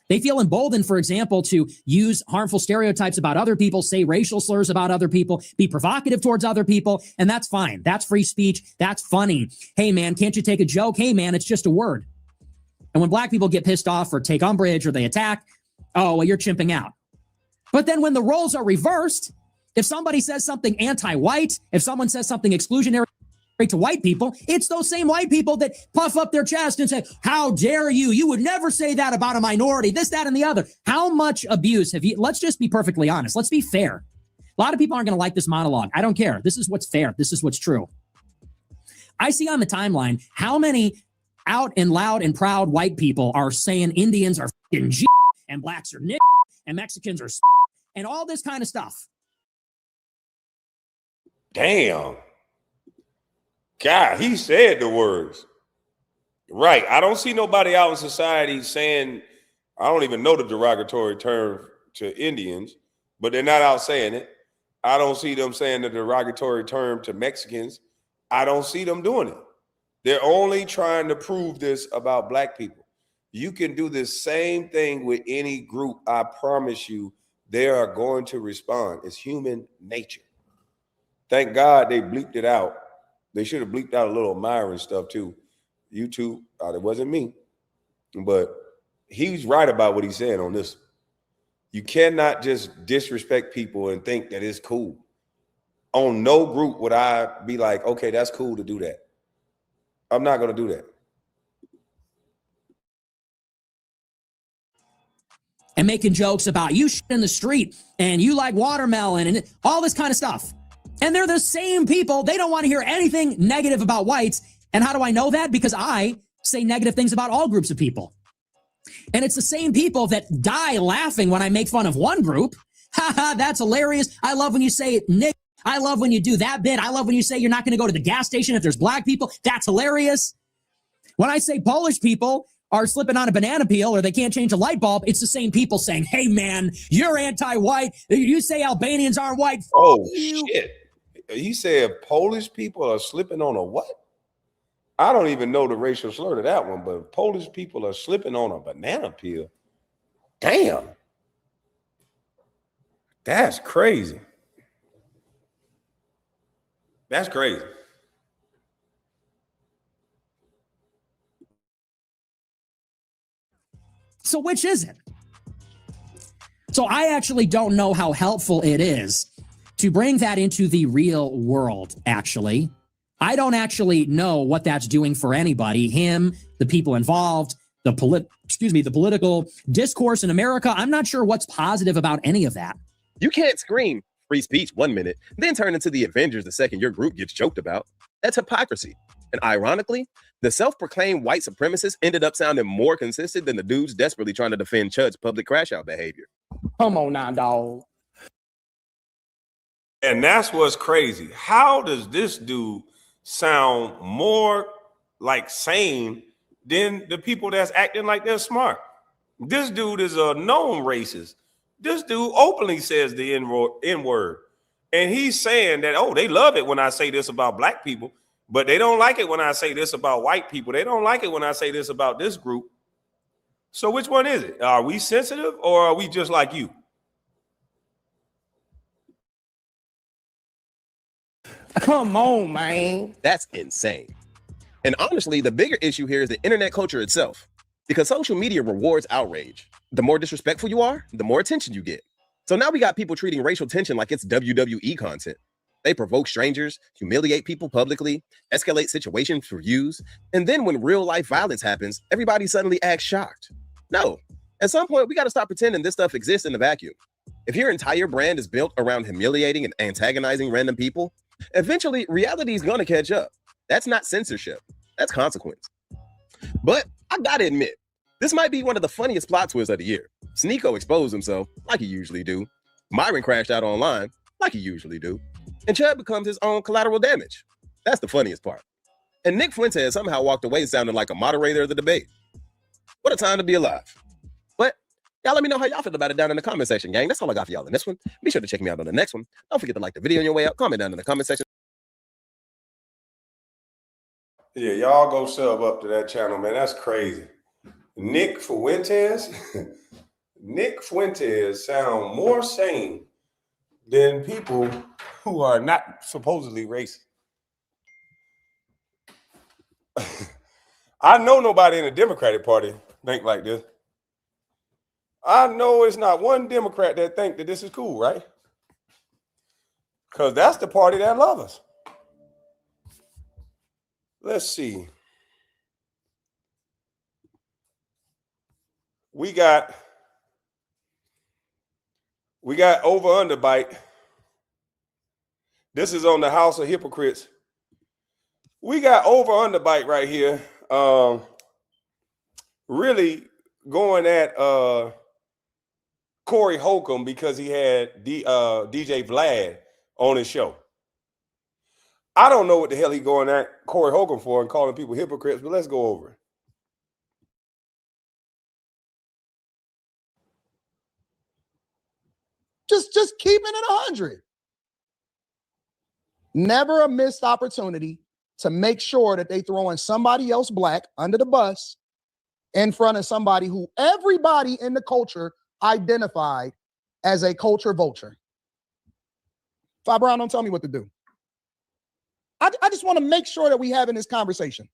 They feel emboldened, for example, to use harmful stereotypes about other people, say racial slurs about other people, be provocative towards other people, and that's fine. That's free speech. That's funny. Hey, man, can't you take a joke? Hey, man, it's just a word. And when black people get pissed off or take umbrage or they attack, oh, well, you're chimping out. But then when the roles are reversed, if somebody says something anti-white, if someone says something exclusionary to white people, it's those same white people that puff up their chest and say, how dare you? You would never say that about a minority, this, that, and the other. How much abuse have you? Let's just be perfectly honest. Let's be fair. A lot of people aren't going to like this monologue. I don't care. This is what's fair. This is what's true. I see on the timeline how many out and loud and proud white people are saying Indians are f***ing G and blacks are nick and Mexicans are and all this kind of stuff. Damn. God, he said the words. Right. I don't see nobody out in society saying, I don't even know the derogatory term to Indians, but they're not out saying it. I don't see them saying the derogatory term to Mexicans. I don't see them doing it. They're only trying to prove this about black people. You can do the same thing with any group. I promise you, they are going to respond. It's human nature. Thank God they bleeped it out. They should have bleeped out a little Myron stuff too. YouTube, it wasn't me, but he's right about what he's saying on this. You cannot just disrespect people and think that it's cool. On no group would I be like, okay, that's cool to do that. I'm not going to do that. And making jokes about you shit in the street and you like watermelon and all this kind of stuff. And they're the same people. They don't want to hear anything negative about whites. And how do I know that? Because I say negative things about all groups of people. And it's the same people that die laughing when I make fun of one group. Ha ha, that's hilarious. I love when you say Nick. I love when you do that bit. I love when you say you're not going to go to the gas station if there's black people. That's hilarious. When I say Polish people are slipping on a banana peel or they can't change a light bulb, it's the same people saying, hey, man, you're anti-white. You say Albanians aren't white. Oh, shit. You said Polish people are slipping on a what? I don't even know the racial slur to that one, but Polish people are slipping on a banana peel. Damn. That's crazy. That's crazy. So which is it? So I actually don't know how helpful it is to bring that into the real world, actually. I don't actually know what that's doing for anybody, him, the people involved, the political discourse in America. I'm not sure what's positive about any of that. You can't scream free speech 1 minute, then turn into the Avengers the second your group gets joked about. That's hypocrisy. And ironically, the self-proclaimed white supremacists ended up sounding more consistent than the dudes desperately trying to defend Chud's public crash-out behavior. Come on now, dog. And that's what's crazy. How does this dude sound more like sane than the people that's acting like they're smart? This dude is a known racist. This dude openly says the N-word. And he's saying that, oh, they love it when I say this about black people, but they don't like it when I say this about white people. They don't like it when I say this about this group. So which one is it? Are we sensitive or are we just like you? Come on, man. That's insane. And honestly, the bigger issue here is the internet culture itself, because social media rewards outrage. The more disrespectful you are, the more attention you get. So now we got people treating racial tension like it's WWE content. They provoke strangers, humiliate people publicly, escalate situations for views, and then when real life violence happens, everybody suddenly acts shocked. No, at some point, we got to stop pretending this stuff exists in the vacuum. If your entire brand is built around humiliating and antagonizing random people, eventually reality is going to catch up. That's not censorship, that's consequence. But I gotta admit, this might be one of the funniest plot twists of the year. Sneako exposed himself, like he usually do. Myron crashed out online, like he usually do. And Chud becomes his own collateral damage. That's the funniest part. And Nick Fuentes somehow walked away sounding like a moderator of the debate. What a time to be alive. But y'all let me know how y'all feel about it down in the comment section, gang. That's all I got for y'all in this one. Be sure to check me out on the next one. Don't forget to like the video on your way out. Comment down in the comment section. Yeah, y'all go sub up to that channel, man. That's crazy. Nick Fuentes. Nick Fuentes sound more sane than people who are not supposedly racist. I know nobody in the Democratic Party think like this. I know it's not one Democrat that think that this is cool, right? Because that's the party that loves us. Let's see. We got over under bite. This is on the House of Hypocrites. We got over under bite right here. Really going at Corey Holcomb because he had DJ Vlad on his show. I don't know what the hell he going at Corey Holcomb for and calling people hypocrites, but let's go over it. Just keeping it 100. Never a missed opportunity to make sure that they throwing somebody else black under the bus in front of somebody who everybody in the culture identified as a culture vulture. Fi Brown, don't tell me what to do. I just want to make sure that we having this conversation.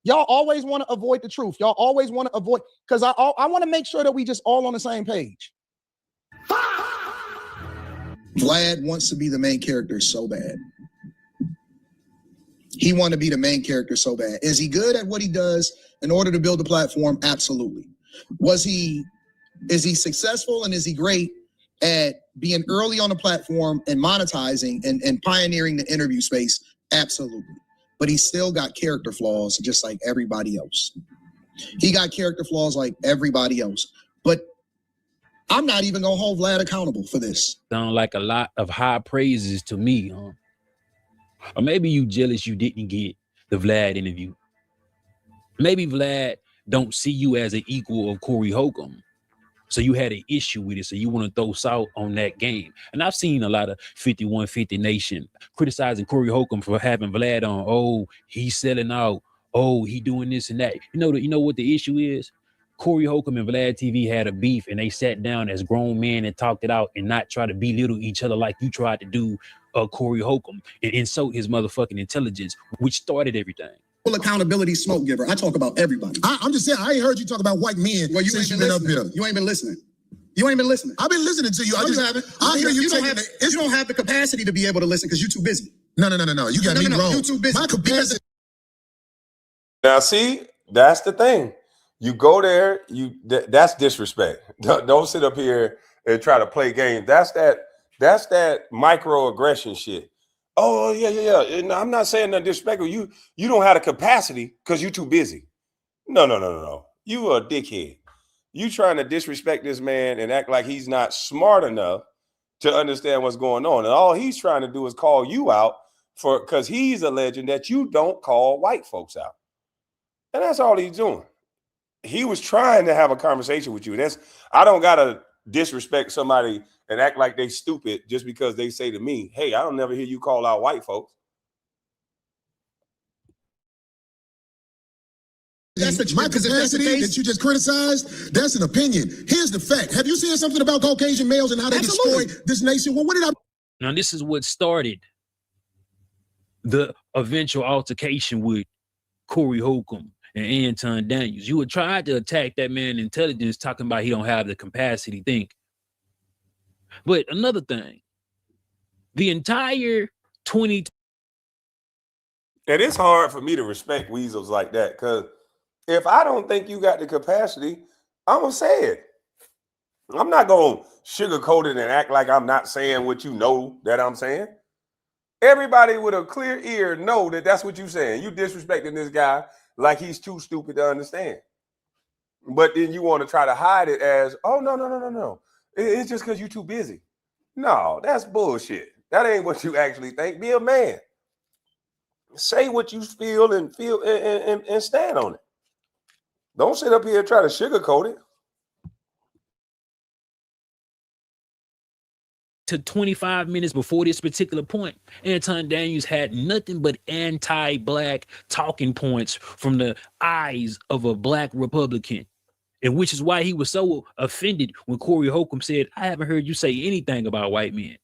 Y'all always want to avoid the truth. Y'all always want to avoid, because I want to make sure that we just all on the same page. Vlad wants to be the main character so bad. He wanted to be the main character so bad. Is he good at what he does in order to build a platform? Absolutely. Is he successful and is he great at being early on the platform and monetizing and pioneering the interview space? Absolutely. But he still got character flaws just like everybody else. He got character flaws like everybody else. But I'm not even going to hold Vlad accountable for this. Sound like a lot of high praises to me, huh? Or maybe you jealous you didn't get the Vlad interview. Maybe Vlad don't see you as an equal of Corey Holcomb. So you had an issue with it. So you want to throw salt on that game. And I've seen a lot of 5150 Nation criticizing Corey Holcomb for having Vlad on. Oh, he's selling out. Oh, he doing this and that. You know what the issue is? Corey Holcomb and Vlad TV had a beef and they sat down as grown men and talked it out and not try to belittle each other like you tried to do Corey Holcomb and insult his motherfucking intelligence, which started everything. Full accountability smoke giver. I talk about everybody. I'm just saying, I ain't heard you talk about white men. Well, you ain't been up here. You ain't been listening. You ain't been listening. I've been listening to you. No, I just haven't. I hear you taking it. You don't have the capacity to be able to listen because you're too busy. No. You got me wrong. You're too busy. My capacity. Now, see, that's the thing. You go there, that's disrespect. Don't sit up here and try to play games. That's that microaggression shit. Oh, yeah. And I'm not saying nothing disrespectful. You don't have the capacity because you're too busy. No. You a dickhead. You trying to disrespect this man and act like he's not smart enough to understand what's going on. And all he's trying to do is call you out because he's alleging that you don't call white folks out. And that's all he's doing. He was trying to have a conversation with you. I don't gotta disrespect somebody and act like they stupid just because they say to me, hey, I don't never hear you call out white folks. That's my capacity that you just criticized. That's an opinion. Here's the fact. Have you seen something about Caucasian males and how they destroy this nation? Well, what did I? Now, this is what started the eventual altercation with Corey Holcomb and Anton Daniels. You would try to attack that man's intelligence, talking about he don't have the capacity to think. But another thing, The entire 20. And it's hard for me to respect weasels like that, because if I don't think you got the capacity, I'm going to say it. I'm not going to sugarcoat it and act like I'm not saying what you know that I'm saying. Everybody with a clear ear know that that's what you're saying. You disrespecting this guy like he's too stupid to understand. But then you want to try to hide it as, oh, no. It's just because you're too busy. No, that's bullshit. That ain't what you actually think. Be a man. Say what you feel and stand on it. Don't sit up here and try to sugarcoat it. To 25 minutes before this particular point, Anton Daniels had nothing but anti-black talking points from the eyes of a black Republican. And which is why he was so offended when Corey Holcomb said, I haven't heard you say anything about white men.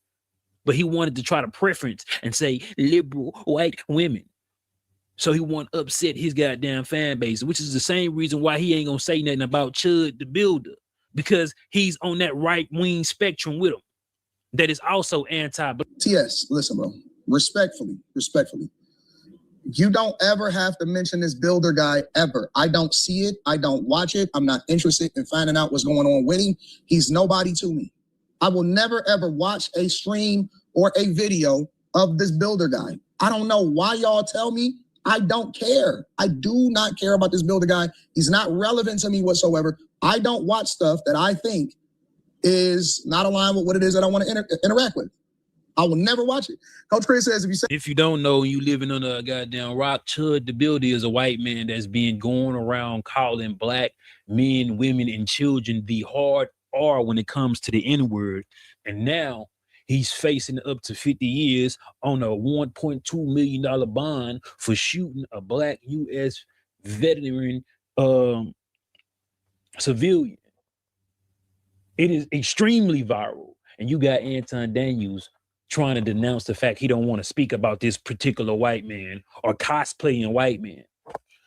But he wanted to try to preference and say liberal white women. So he wanted to upset his goddamn fan base, which is the same reason why he ain't gonna say nothing about Chud the Builder, because he's on that right-wing spectrum with him that is also anti-black. TS, listen, bro, respectfully, you don't ever have to mention this Builder guy ever. I don't see it. I don't watch it. I'm not interested in finding out what's going on with him. He's nobody to me. I will never, ever watch a stream or a video of this Builder guy. I don't know why y'all tell me. I don't care. I do not care about this Builder guy. He's not relevant to me whatsoever. I don't watch stuff that I think is not aligned with what it is that I want to interact with. I will never watch it. Coach Chris says, if you don't know, you living under a goddamn rock, Chud the Builder is a white man that's been going around calling black men, women, and children the hard R when it comes to the N-word. And now he's facing up to 50 years on a $1.2 million bond for shooting a black U.S. veteran civilian. It is extremely viral. And you got Anton Daniels trying to denounce the fact he don't want to speak about this particular white man or cosplaying white man.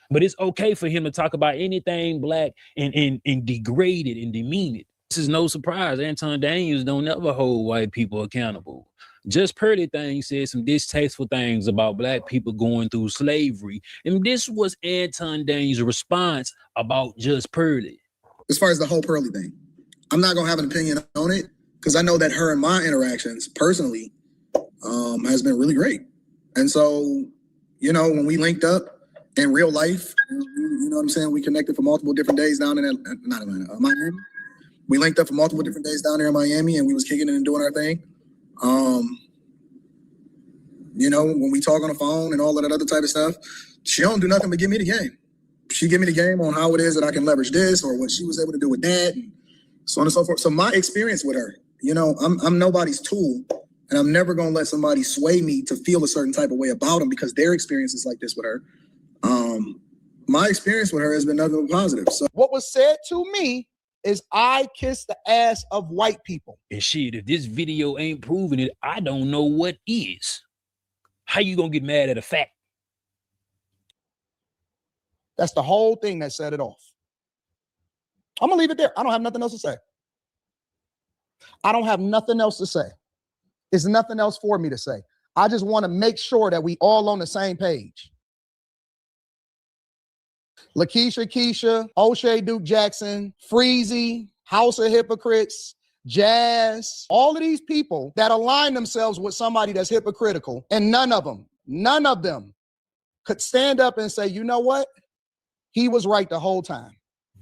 But it's okay for him to talk about anything black and degrade it and demean it. This is no surprise. Anton Daniels don't ever hold white people accountable. Just Purdy thing said some distasteful things about black people going through slavery. And this was Anton Daniels' response about Just Purdy. As far as the whole Pearly thing, I'm not going to have an opinion on it because I know that her and my interactions personally has been really great. And so, you know, when we linked up in real life, you know what I'm saying? We connected for multiple different days down in Miami. We linked up for multiple different days down there in Miami, and we was kicking it and doing our thing. You know, when we talk on the phone and all of that other type of stuff, she don't do nothing but give me the game. She give me the game on how it is that I can leverage this or what she was able to do with that, and so on and so forth. So my experience with her, you know, I'm nobody's tool, and I'm never gonna let somebody sway me to feel a certain type of way about them because their experience is like this with her. My experience with her has been nothing but positive. So what was said to me is I kiss the ass of white people. And shit, if this video ain't proving it, I don't know what is. How you gonna get mad at a fact? That's the whole thing that set it off. I'm gonna leave it there. I don't have nothing else to say. I don't have nothing else to say. There's nothing else for me to say. I just want to make sure that we all on the same page. Lakeisha Keisha, O'Shea Duke Jackson, Freezy, House of Hypocrites, Jazz, all of these people that align themselves with somebody that's hypocritical, and none of them could stand up and say, you know what? He was right the whole time.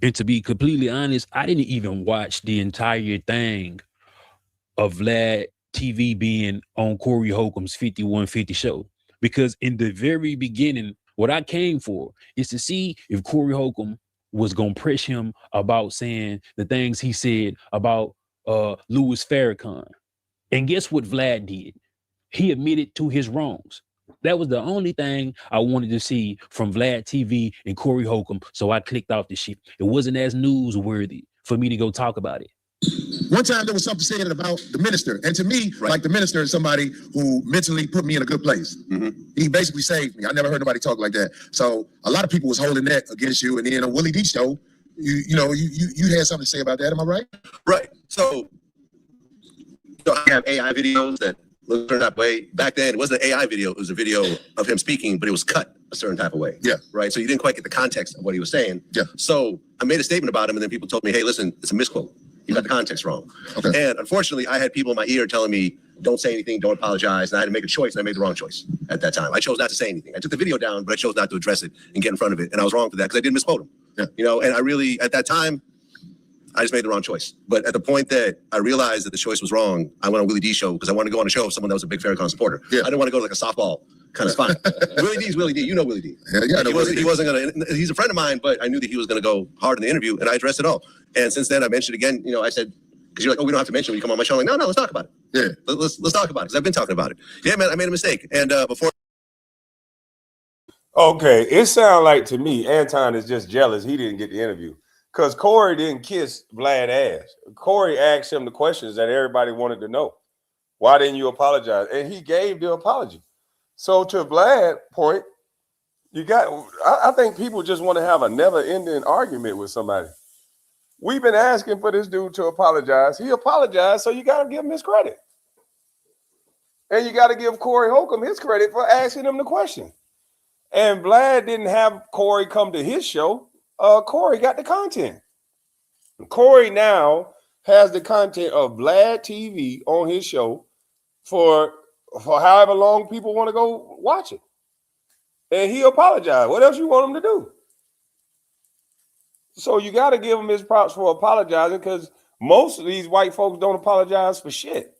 And to be completely honest, I didn't even watch the entire thing of Vlad TV being on Corey Holcomb's 5150 show, because in the very beginning, what I came for is to see if Corey Holcomb was going to press him about saying the things he said about Louis Farrakhan. And guess what Vlad did? He admitted to his wrongs. That was the only thing I wanted to see from Vlad TV and Corey Holcomb, so I clicked off the shit. It wasn't as newsworthy for me to go talk about it. One time there was something said about the minister, and to me, like the minister is somebody who mentally put me in a good place. He basically saved me. I never heard nobody talk like that. So a lot of people was holding that against you, and then on Willie D show, you had something to say about that. Am I right? Right. So I have AI videos that looked a certain type of way. Back then, it wasn't an AI video. It was a video of him speaking, but it was cut a certain type of way. Yeah. Right. So you didn't quite get the context of what he was saying. Yeah. So I made a statement about him, and then people told me, hey, listen, it's a misquote. You got the context wrong. Okay. And unfortunately, I had people in my ear telling me, don't say anything, don't apologize. And I had to make a choice, and I made the wrong choice at that time. I chose not to say anything. I took the video down, but I chose not to address it and get in front of it. And I was wrong for that because I didn't misquote him. Yeah. You know, and I really, at that time, I just made the wrong choice. But at the point that I realized that the choice was wrong, I went on Willie D's show because I wanted to go on a show of someone that was a big Farrakhan supporter. Yeah. I didn't want to go to like a softball kind of spot. Willie D's Willie D. You know Willie D. Yeah, I know he wasn't gonna. He's a friend of mine, but I knew that he was gonna go hard in the interview, and I addressed it all. And since then, I mentioned again. You know, I said, because you're like, oh, we don't have to mention when you come on my show. I'm like, no, let's talk about it. Yeah. Let's talk about it because I've been talking about it. Yeah, man, I made a mistake. And before. Okay, it sounds like to me, Anton is just jealous he didn't get the interview. Because Corey didn't kiss Vlad ass. Corey asked him the questions that everybody wanted to know. Why didn't you apologize? And he gave the apology. So to Vlad's point, I think people just want to have a never-ending argument with somebody. We've been asking for this dude to apologize. He apologized, so you got to give him his credit. And you got to give Corey Holcomb his credit for asking him the question. And Vlad didn't have Corey come to his show. Corey got the content. Corey now has the content of Vlad TV on his show for however long people want to go watch it. And he apologized. What else you want him to do? So you got to give him his props for apologizing because most of these white folks don't apologize for shit.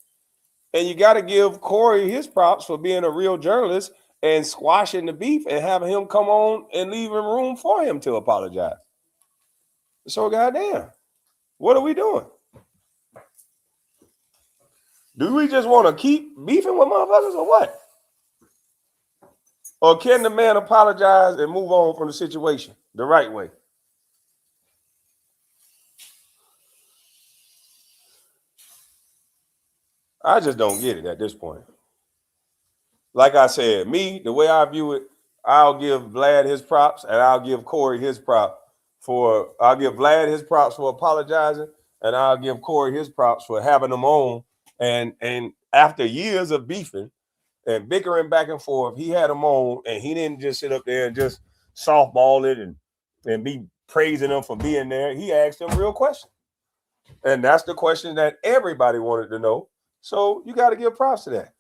And you got to give Corey his props for being a real journalist and squashing the beef and having him come on and leaving room for him to apologize. So goddamn, what are we doing? Do we just want to keep beefing with motherfuckers or what? Or can the man apologize and move on from the situation the right way? I just don't get it at this point. Like I said, the way I view it, I'll give Vlad his props and I'll give Corey his prop I'll give Vlad his props for apologizing and I'll give Corey his props for having them on. And after years of beefing and bickering back and forth, he had them on and he didn't just sit up there and just softball it and be praising them for being there. He asked them real questions. And that's the question that everybody wanted to know. So you got to give props to that.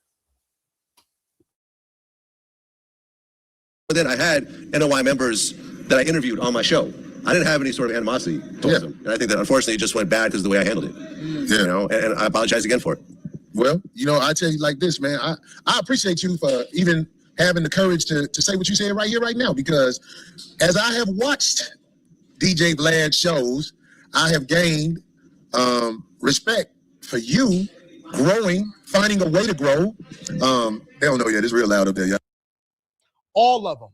But then I had NOI members that I interviewed on my show. I didn't have any sort of animosity towards them. And I think that unfortunately it just went bad because of the way I handled it. Yeah. You know, and I apologize again for it. Well, you know, I tell you like this, man. I appreciate you for even having the courage to say what you said right here, right now, because as I have watched DJ Vlad shows, I have gained respect for you growing, finding a way to grow. They don't know yet. It's real loud up there, y'all. All of them.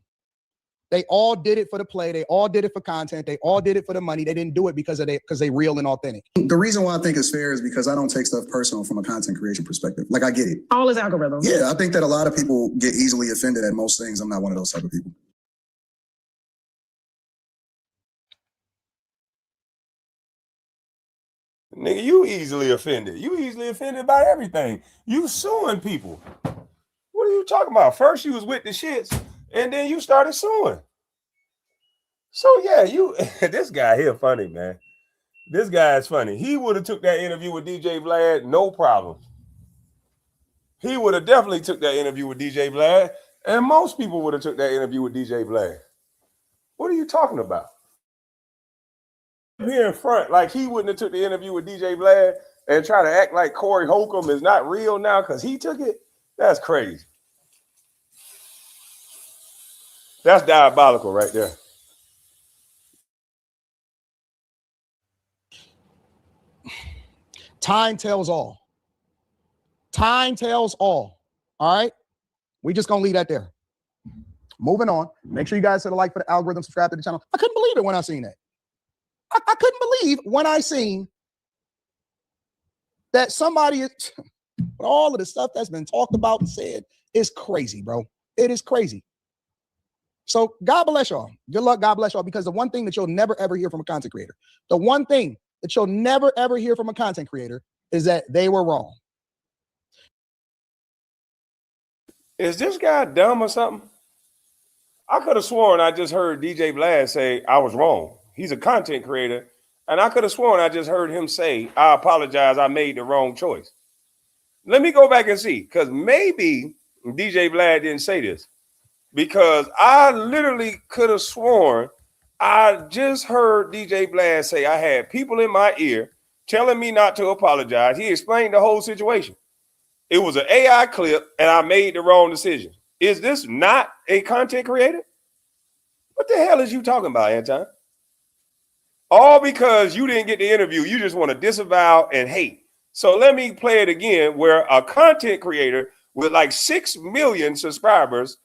They all did it for the play. They all did it for content. They all did it for the money. They didn't do it because they real and authentic. The reason why I think it's fair is because I don't take stuff personal from a content creation perspective. Like, I get it. All is algorithms. Yeah, I think that a lot of people get easily offended at most things. I'm not one of those type of people. Nigga, you easily offended. You easily offended by everything. You suing people. What are you talking about? First you was with the shits, and then you started suing. So yeah, this guy here funny, man. This guy is funny. He would have took that interview with DJ Vlad, no problem. He would have definitely took that interview with DJ Vlad, and most people would have took that interview with DJ Vlad. What are you talking about? Here in front, like he wouldn't have took the interview with DJ Vlad and try to act like Corey Holcomb is not real now because he took it. That's crazy. That's diabolical right there. Time tells all. Time tells all. All right? We just gonna leave that there. Moving on. Make sure you guys hit a like for the algorithm, subscribe to the channel. I couldn't believe it when I seen that. I couldn't believe when I seen that somebody is, all of the stuff that's been talked about and said is crazy, bro. It is crazy. So God bless y'all. Good luck. God bless y'all. Because the one thing that you'll never, ever hear from a content creator, the one thing that you'll never, ever hear from a content creator is that they were wrong. Is this guy dumb or something? I could have sworn I just heard DJ Vlad say I was wrong. He's a content creator. And I could have sworn I just heard him say, I apologize, I made the wrong choice. Let me go back and see, because maybe DJ Vlad didn't say this. Because I literally could have sworn I just heard DJ Vlad say I had people in my ear telling me not to apologize. He explained the whole situation. It was an AI clip, and I made the wrong decision. Is this not a content creator? What the hell is you talking about, Anton? All because you didn't get the interview. You just want to disavow and hate. So let me play it again where a content creator with like 6 million subscribers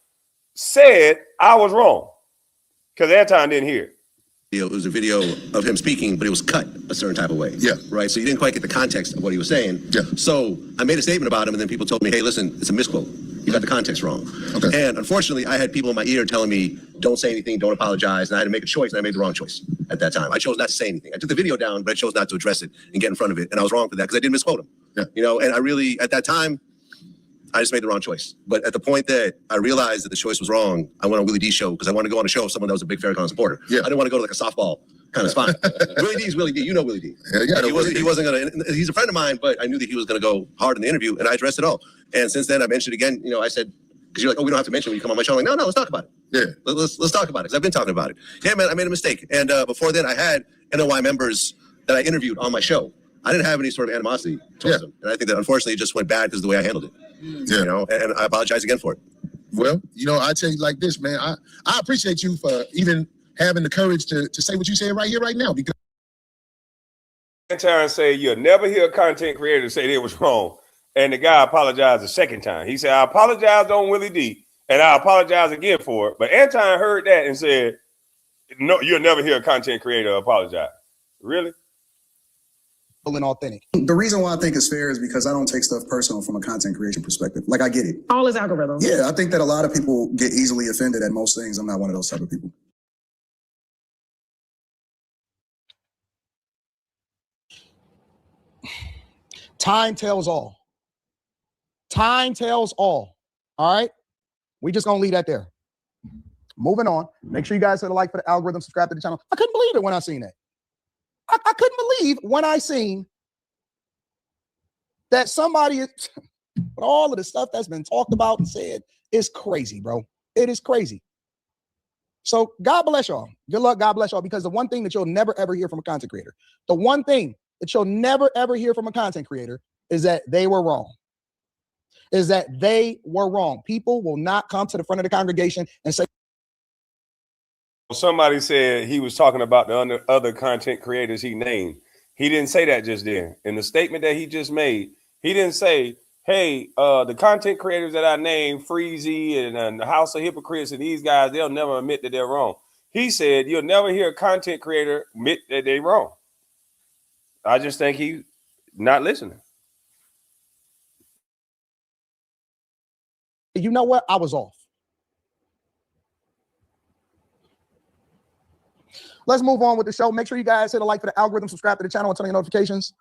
said I was wrong because Anton didn't hear it. It was a video of him speaking, but it was cut a certain type of way. Yeah. Right. So you didn't quite get the context of what he was saying. Yeah. So I made a statement about him, and then people told me, hey, listen, it's a misquote. You got the context wrong. Okay. And unfortunately, I had people in my ear telling me, don't say anything, don't apologize. And I had to make a choice, and I made the wrong choice at that time. I chose not to say anything. I took the video down, but I chose not to address it and get in front of it. And I was wrong for that because I didn't misquote him. Yeah. You know, and I really, at that time, I just made the wrong choice. But at the point that I realized that the choice was wrong, I went on Willie D's show because I wanted to go on a show of someone that was a big Farrakhan supporter. Yeah. I didn't want to go to like a softball kind of spot. Willie D is Willie D. You know Willie D. Yeah, he wasn't going to, he's a friend of mine, but I knew that he was going to go hard in the interview, and I addressed it all. And since then, I mentioned again, you know, I said, because you're like, oh, we don't have to mention when you come on my show. I'm like, no, let's talk about it. Yeah. Let's talk about it, because I've been talking about it. Yeah, man, I made a mistake. And before then, I had NOI members that I interviewed on my show. I didn't have any sort of animosity towards them. And I think that unfortunately it just went bad because of the way I handled it. Yeah. You know, and I apologize again for it. Well, you know, I tell you like this, man. I appreciate you for even having the courage to say what you said right here, right now. Because Anton say you'll never hear a content creator say they was wrong. And the guy apologized the second time. He said, I apologized on Willie D, and I apologize again for it. But Anton heard that and said, no, you'll never hear a content creator apologize. Really? And authentic. The reason why I think it's fair is because I don't take stuff personal from a content creation perspective. Like, I get it. All is algorithm. Yeah, I think that a lot of people get easily offended at most things. I'm not one of those type of people. Time tells all. Time tells all. All right? We just gonna leave that there. Moving on. Make sure you guys hit a like for the algorithm, subscribe to the channel. I couldn't believe it when I seen that. I couldn't believe when I seen that somebody, with all of the stuff that's been talked about and said, is crazy, bro. It is crazy. So God bless y'all. Good luck. God bless y'all. Because the one thing that you'll never, ever hear from a content creator, the one thing that you'll never, ever hear from a content creator is that they were wrong. Is that they were wrong. People will not come to the front of the congregation and say, somebody said he was talking about the other content creators he named. He didn't say that just then. In the statement that he just made, he didn't say, hey, the content creators that I named, Freezy and the House of Hypocrites and these guys, they'll never admit that they're wrong. He said, you'll never hear a content creator admit that they're wrong. I just think he's not listening. You know what? I was off. Let's move on with the show. Make sure you guys hit a like for the algorithm, subscribe to the channel, and turn on your notifications.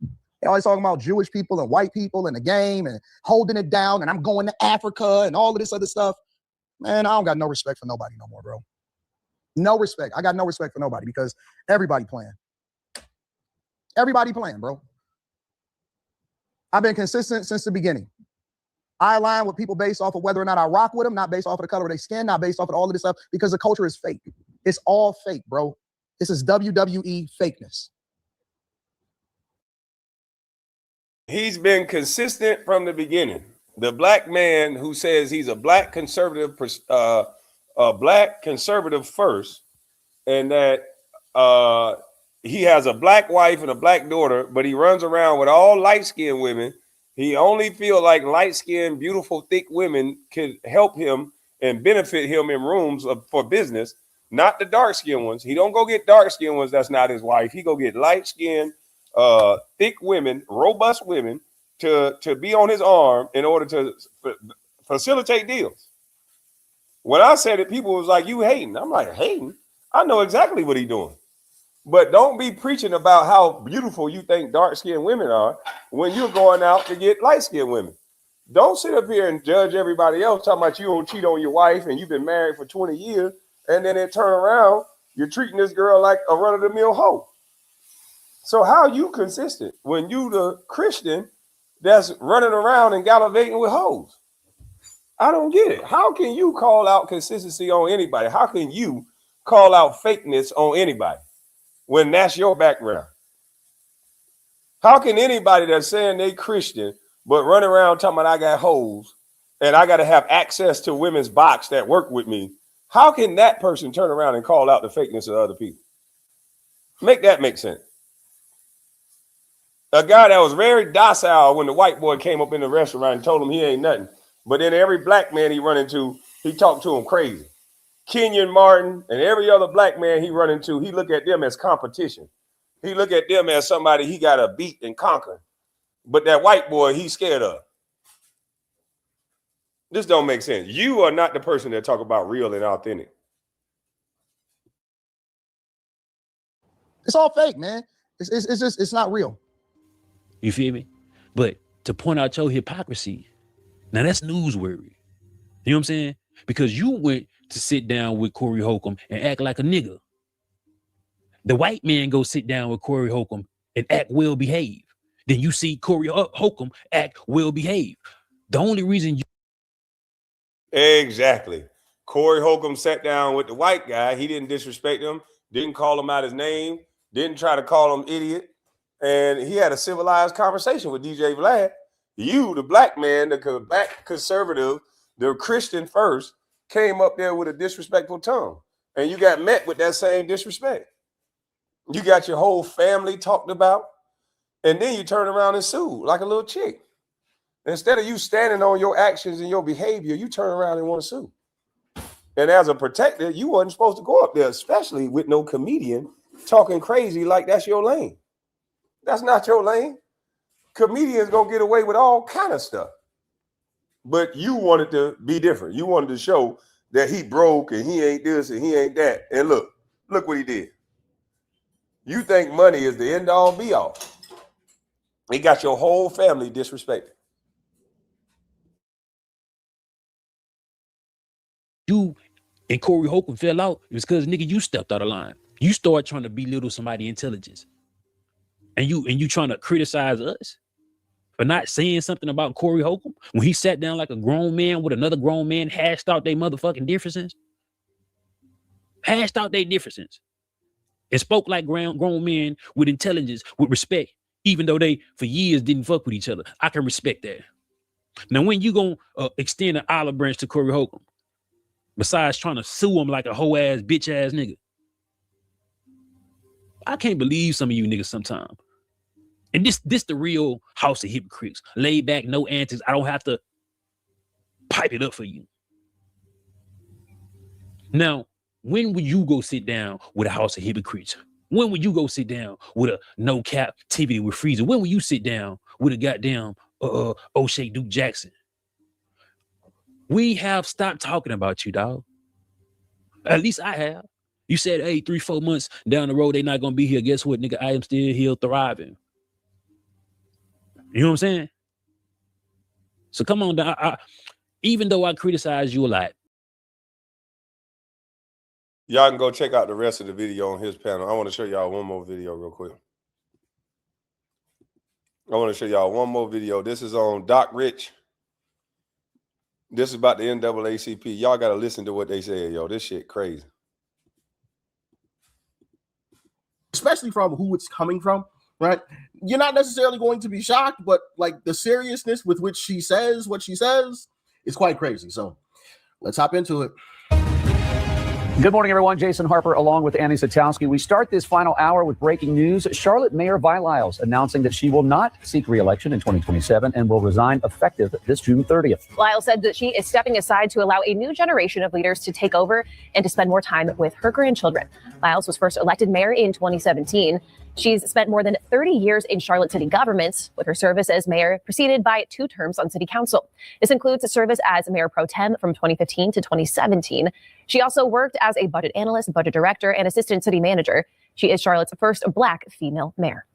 They always talking about Jewish people and white people in the game and holding it down, and I'm going to Africa and all of this other stuff. Man, I don't got no respect for nobody no more, bro. No respect. I got no respect for nobody because everybody playing. Everybody playing, bro. I've been consistent since the beginning. I align with people based off of whether or not I rock with them, not based off of the color of their skin, not based off of all of this stuff, because the culture is fake. It's all fake, bro. This is WWE fakeness. He's been consistent from the beginning. The black man who says he's a black conservative first, and that he has a black wife and a black daughter, but he runs around with all light-skinned women. He only feel like light-skinned, beautiful, thick women could help him and benefit him in rooms for business, not the dark-skinned ones. He don't go get dark-skinned ones. That's not his wife. He go get light-skinned, thick women, robust women to be on his arm in order to facilitate deals. When I said it, people was like, you hating. I'm like, hating? I know exactly what he's doing. But don't be preaching about how beautiful you think dark-skinned women are when you're going out to get light-skinned women. Don't sit up here and judge everybody else talking about you don't cheat on your wife and you've been married for 20 years, and then it turn around, you're treating this girl like a run-of-the-mill hoe. So how are you consistent when you the Christian that's running around and gallivanting with hoes? I don't get it. How can you call out consistency on anybody? How can you call out fakeness on anybody when that's your background? How can anybody that's saying they Christian but run around talking about I got hoes and I got to have access to women's box that work with me? How can that person turn around and call out the fakeness of other people? Make that make sense. A guy that was very docile when the white boy came up in the restaurant and told him he ain't nothing. But then every black man he run into, he talked to him crazy. Kenyon Martin and every other black man he run into, he look at them as competition. He look at them as somebody he got to beat and conquer. But that white boy, he's scared of. This don't make sense. You are not the person that talk about real and authentic. It's all fake, man. It's not real. You feel me? But to point out your hypocrisy, now that's newsworthy. You know what I'm saying? Because you went to sit down with Corey Holcomb and act like a nigga. The white man go sit down with Corey Holcomb and act well behaved. Then you see Corey Holcomb act well behaved. The only reason you Exactly. Corey Holcomb sat down with the white guy. He didn't disrespect him, didn't call him out his name, didn't try to call him idiot. And he had a civilized conversation with DJ Vlad. You, the black man, the black conservative, the Christian first, came up there with a disrespectful tongue. And you got met with that same disrespect. You got your whole family talked about. And then you turn around and sue like a little chick. Instead of you standing on your actions and your behavior, you turn around and want to sue. And as a protector, you wasn't supposed to go up there, especially with no comedian talking crazy like that's your lane. That's not your lane. Comedians gonna get away with all kind of stuff. But you wanted to be different. You wanted to show that he broke and he ain't this and he ain't that. And look what he did. You think money is the end all be all. He got your whole family disrespected. You and Corey Holcomb fell out, it was because nigga, you stepped out of line. You started trying to belittle somebody's intelligence. And you trying to criticize us for not saying something about Corey Holcomb when he sat down like a grown man with another grown man, hashed out their motherfucking differences. Hashed out their differences. And spoke like grown men with intelligence, with respect, even though they for years didn't fuck with each other. I can respect that. Now, when you gonna extend an olive branch to Corey Holcomb, besides trying to sue him like a hoe ass bitch ass nigga? I can't believe some of you niggas sometimes. And this the real house of hypocrites. Laid back, no antics. I don't have to pipe it up for you. Now, when would you go sit down with a house of hypocrites? When would you go sit down with a no captivity with Freezer? When will you sit down with a goddamn O'Shea Duke Jackson? We have stopped talking about you, dog. At least I have. You said, hey, 3-4 months down the road, they're not gonna be here. Guess what, nigga? I am still here thriving. You know what I'm saying? So come on down. Even though I criticize you a lot. Y'all can go check out the rest of the video on his panel. I want to show y'all one more video real quick. I want to show y'all one more video. This is on Doc Rich. This is about the NAACP. Y'all got to listen to what they say, yo. This shit crazy. Especially from who it's coming from, right? You're not necessarily going to be shocked, but like the seriousness with which she says what she says is quite crazy. So let's hop into it. Good morning, everyone. Jason Harper along with Annie Satowski. We start this final hour with breaking news. Charlotte Mayor Vi Lyles announcing that she will not seek re-election in 2027 and will resign effective this June 30th. Lyles said that she is stepping aside to allow a new generation of leaders to take over and to spend more time with her grandchildren. Lyles was first elected mayor in 2017. She's spent more than 30 years in Charlotte city government, with her service as mayor preceded by 2 terms on city council. This includes a service as mayor pro tem from 2015 to 2017. She also worked as a budget analyst, budget director, and assistant city manager. She is Charlotte's first Black female mayor.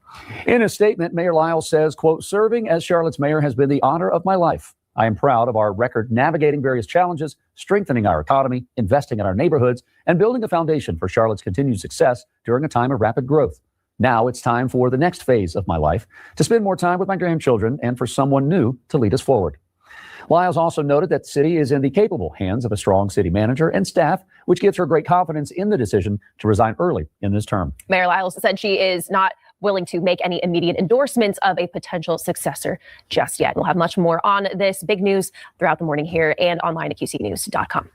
In a statement, Mayor Lyles says, quote, serving as Charlotte's mayor has been the honor of my life. I am proud of our record navigating various challenges, strengthening our economy, investing in our neighborhoods, and building a foundation for Charlotte's continued success during a time of rapid growth. Now it's time for the next phase of my life, to spend more time with my grandchildren and for someone new to lead us forward. Lyles also noted that the city is in the capable hands of a strong city manager and staff, which gives her great confidence in the decision to resign early in this term. Mayor Lyles said she is not willing to make any immediate endorsements of a potential successor just yet. We'll have much more on this big news throughout the morning here and online at qcnews.com.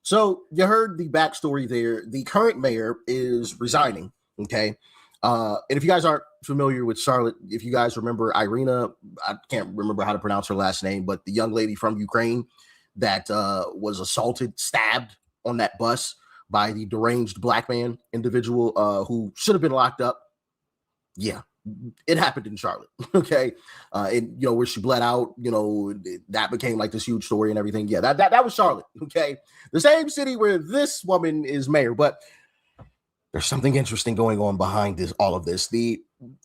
So you heard the backstory there. The current mayor is resigning. Okay. And if you guys aren't familiar with Charlotte, if you guys remember Irina, I can't remember how to pronounce her last name, but the young lady from Ukraine that was assaulted, stabbed on that bus by the deranged black man individual who should have been locked up. Yeah, it happened in Charlotte. Okay. And, you know, where she bled out, you know, that became like this huge story and everything. Yeah, that was Charlotte. Okay. The same city where this woman is mayor, but there's something interesting going on behind all of this. The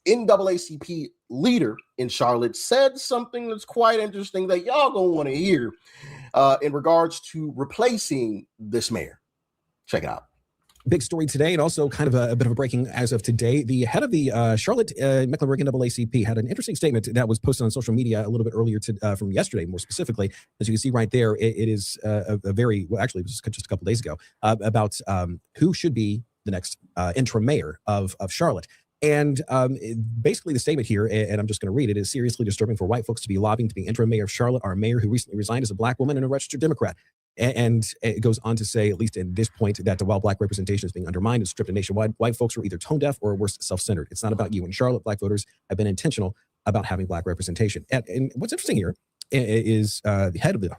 NAACP leader in Charlotte said something that's quite interesting that y'all gonna want to hear in regards to replacing this mayor. Check it out. Big story today, and also kind of a bit of a breaking as of today. The head of the Charlotte Mecklenburg NAACP had an interesting statement that was posted on social media a little bit earlier from yesterday, more specifically. As you can see right there, it is a very, well, actually, it was just a couple days ago, about who should be the next interim mayor of Charlotte. And basically the statement here, and I'm just going to read it, is seriously disturbing for white folks to be lobbying to be interim mayor of Charlotte. Our mayor, who recently resigned, is a black woman and a registered Democrat. And it goes on to say, at least in this point, that while black representation is being undermined and stripped nationwide, white folks are either tone deaf or worse, self-centered. It's not about you. In Charlotte, black voters have been intentional about having black representation. And what's interesting here is the head of the...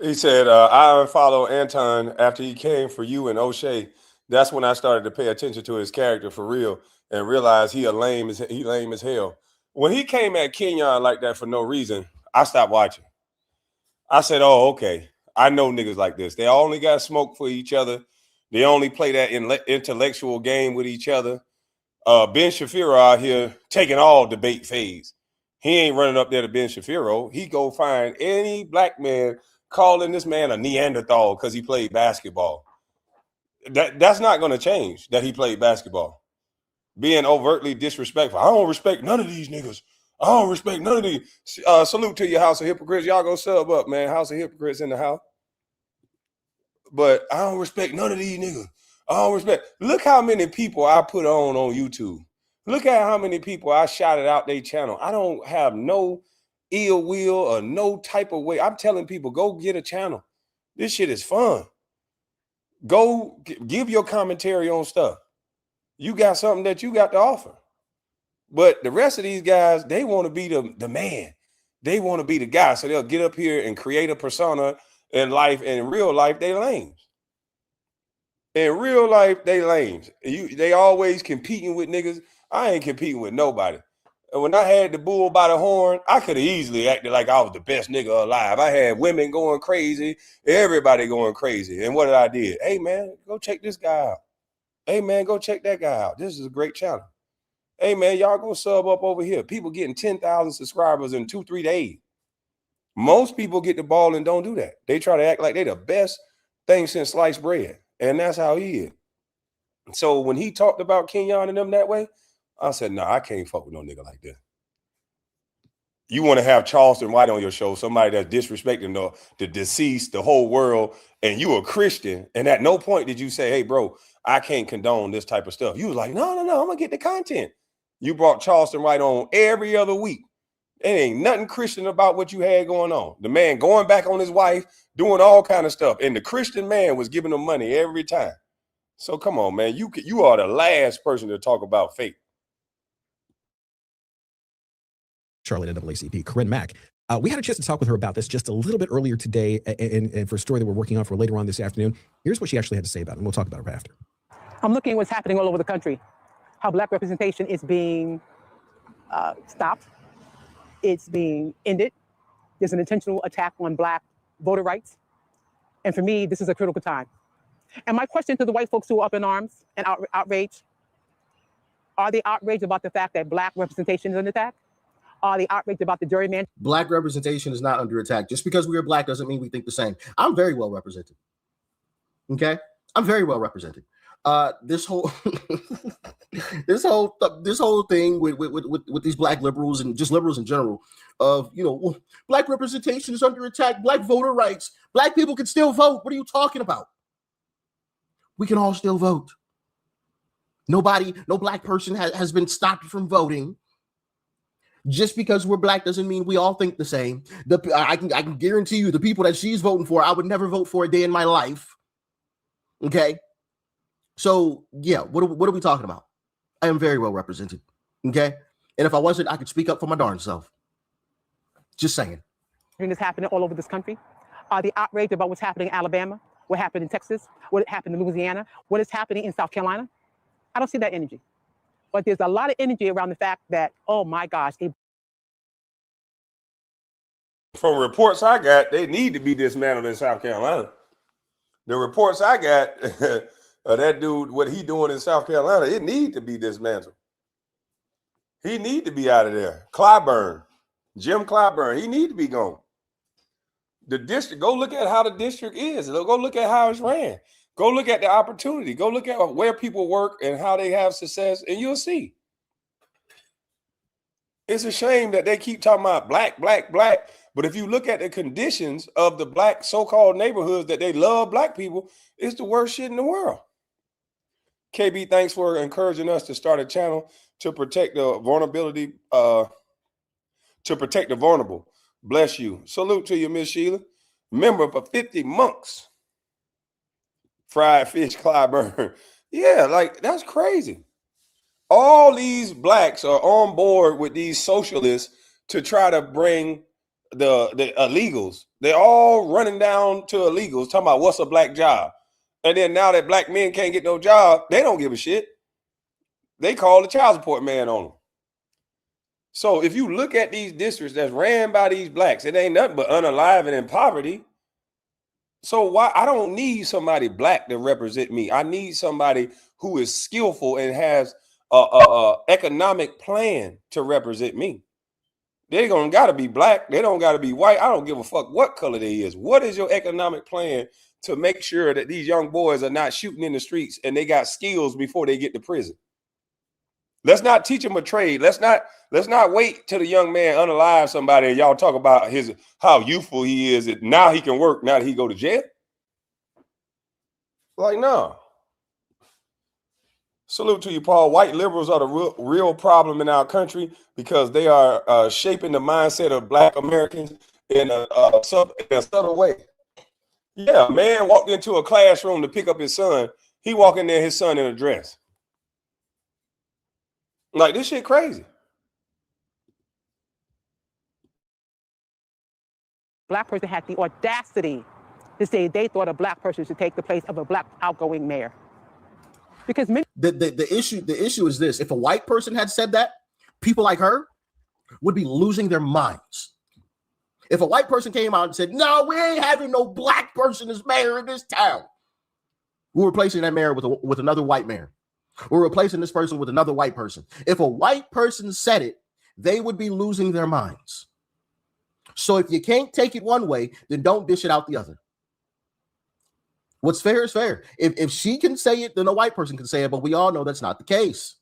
He said, I unfollowed Anton after he came for you and O'Shea. That's when I started to pay attention to his character for real and realized he lame as hell. When he came at Kenyon like that for no reason, I stopped watching. I said, oh, okay. I know niggas like this. They only got smoke for each other. They only play that intellectual game with each other. Ben Shapiro out here taking all debate phase. He ain't running up there to Ben Shapiro. He go find any black man calling this man a Neanderthal because he played basketball. That's not going to change that he played basketball. Being overtly disrespectful. I don't respect none of these niggas. I don't respect none of these. Salute to your House of Hypocrites. Y'all go sub up, man. House of Hypocrites in the house. But I don't respect none of these niggas. I don't respect. Look how many people I put on YouTube. Look at how many people I shouted out their channel. I don't have no ill will or no type of way. I'm telling people, go get a channel. This shit is fun. Go give your commentary on stuff. You got something that you got to offer. But the rest of these guys, they want to be the man. They want to be the guy. So they'll get up here and create a persona in life. And in real life, they lames. In real life, they lames. They always competing with niggas. I ain't competing with nobody. And when I had the bull by the horn, I could have easily acted like I was the best nigga alive. I had women going crazy, everybody going crazy. And what did I do? Hey, man, go check this guy out. Hey, man, go check that guy out. This is a great channel. Hey, man, y'all go sub up over here. People getting 10,000 subscribers in 2-3 days. Most people get the ball and don't do that. They try to act like they the best thing since sliced bread. And that's how he is. So when he talked about Kenyon and them that way, I said, no, I can't fuck with no nigga like that. You want to have Charleston White on your show, somebody that's disrespecting the deceased, the whole world, and you a Christian, and at no point did you say, hey, bro, I can't condone this type of stuff. You was like, no, I'm going to get the content. You brought Charleston White on every other week. There ain't nothing Christian about what you had going on. The man going back on his wife, doing all kind of stuff, and the Christian man was giving him money every time. So come on, man, you are the last person to talk about faith. Charlotte NAACP, Corinne Mack. We had a chance to talk with her about this just a little bit earlier today, and for a story that we're working on for later on this afternoon. Here's what she actually had to say about it, and we'll talk about it after. I'm looking at what's happening all over the country, how black representation is being stopped, it's being ended. There's an intentional attack on black voter rights. And for me, this is a critical time. And my question to the white folks who are up in arms and outraged, are they outraged about the fact that black representation is under attack? Are they outraged about the gerrymandering? Black representation is not under attack. Just because we are black doesn't mean we think the same. I'm very well represented. Okay, I'm very well represented. This whole this whole thing with these black liberals and just liberals in general of, you know, well, black representation is under attack, black voter rights, black people can still vote. What are you talking about? We can all still vote. No black person has been stopped from voting. Just because we're black doesn't mean we all think the same. I can guarantee you the people that she's voting for, I would never vote for a day in my life. Okay. So yeah, what are we talking about? I am very well represented. Okay. And if I wasn't, I could speak up for my darn self. Just saying. Is happening all over this country. Are they outraged about what's happening in Alabama? What happened in Texas? What happened in Louisiana? What is happening in South Carolina? I don't see that energy. But there's a lot of energy around the fact that, oh my gosh. From reports I got, they need to be dismantled in South Carolina. The reports I got, that dude, what he doing in South Carolina, it need to be dismantled. He need to be out of there. Clyburn, Jim Clyburn, he need to be gone. The district, go look at how the district is. Go look at how it's ran. Go look at the opportunity. Go look at where people work and how they have success, and you'll see. It's a shame that they keep talking about black, black, black. But if you look at the conditions of the black so-called neighborhoods that they love black people, it's the worst shit in the world. KB, thanks for encouraging us to start a channel to protect the vulnerability, to protect the vulnerable. Bless you. Salute to you, Miss Sheila. Member for 50 monks. Fried fish Clyburn. Yeah, like that's crazy. All these blacks are on board with these socialists to try to bring the illegals. They're all running down to illegals, talking about what's a black job. And then now that black men can't get no job, they don't give a shit. They call the child support man on them. So if you look at these districts that's ran by these blacks, it ain't nothing but unalive and in poverty. So why I don't need somebody black to represent me. I need somebody who is skillful and has a economic plan to represent me. They don't gotta be black. They don't gotta be white. I don't give a fuck what color they is. What is your economic plan to make sure that these young boys are not shooting in the streets and they got skills before they get to prison? Let's not teach them a trade. Let's not wait till the young man unalive somebody and y'all talk about how youthful he is and now he can work now that he go to jail. Like, no. Salute to you, Paul. White liberals are the real problem in our country because they are shaping the mindset of black Americans in a subtle way. Yeah, a man walked into a classroom to pick up his son. He walked in there, his son in a dress. Like, this shit crazy. Black person had the audacity to say they thought a black person should take the place of a black outgoing mayor. Because the issue is this: if a white person had said that, people like her would be losing their minds. If a white person came out and said, "No, we ain't having no black person as mayor in this town," we're replacing that mayor with another white mayor. We're replacing this person with another white person. If a white person said it, they would be losing their minds. So if you can't take it one way, then don't dish it out the other. What's fair is fair. If she can say it, then a white person can say it, but we all know that's not the case.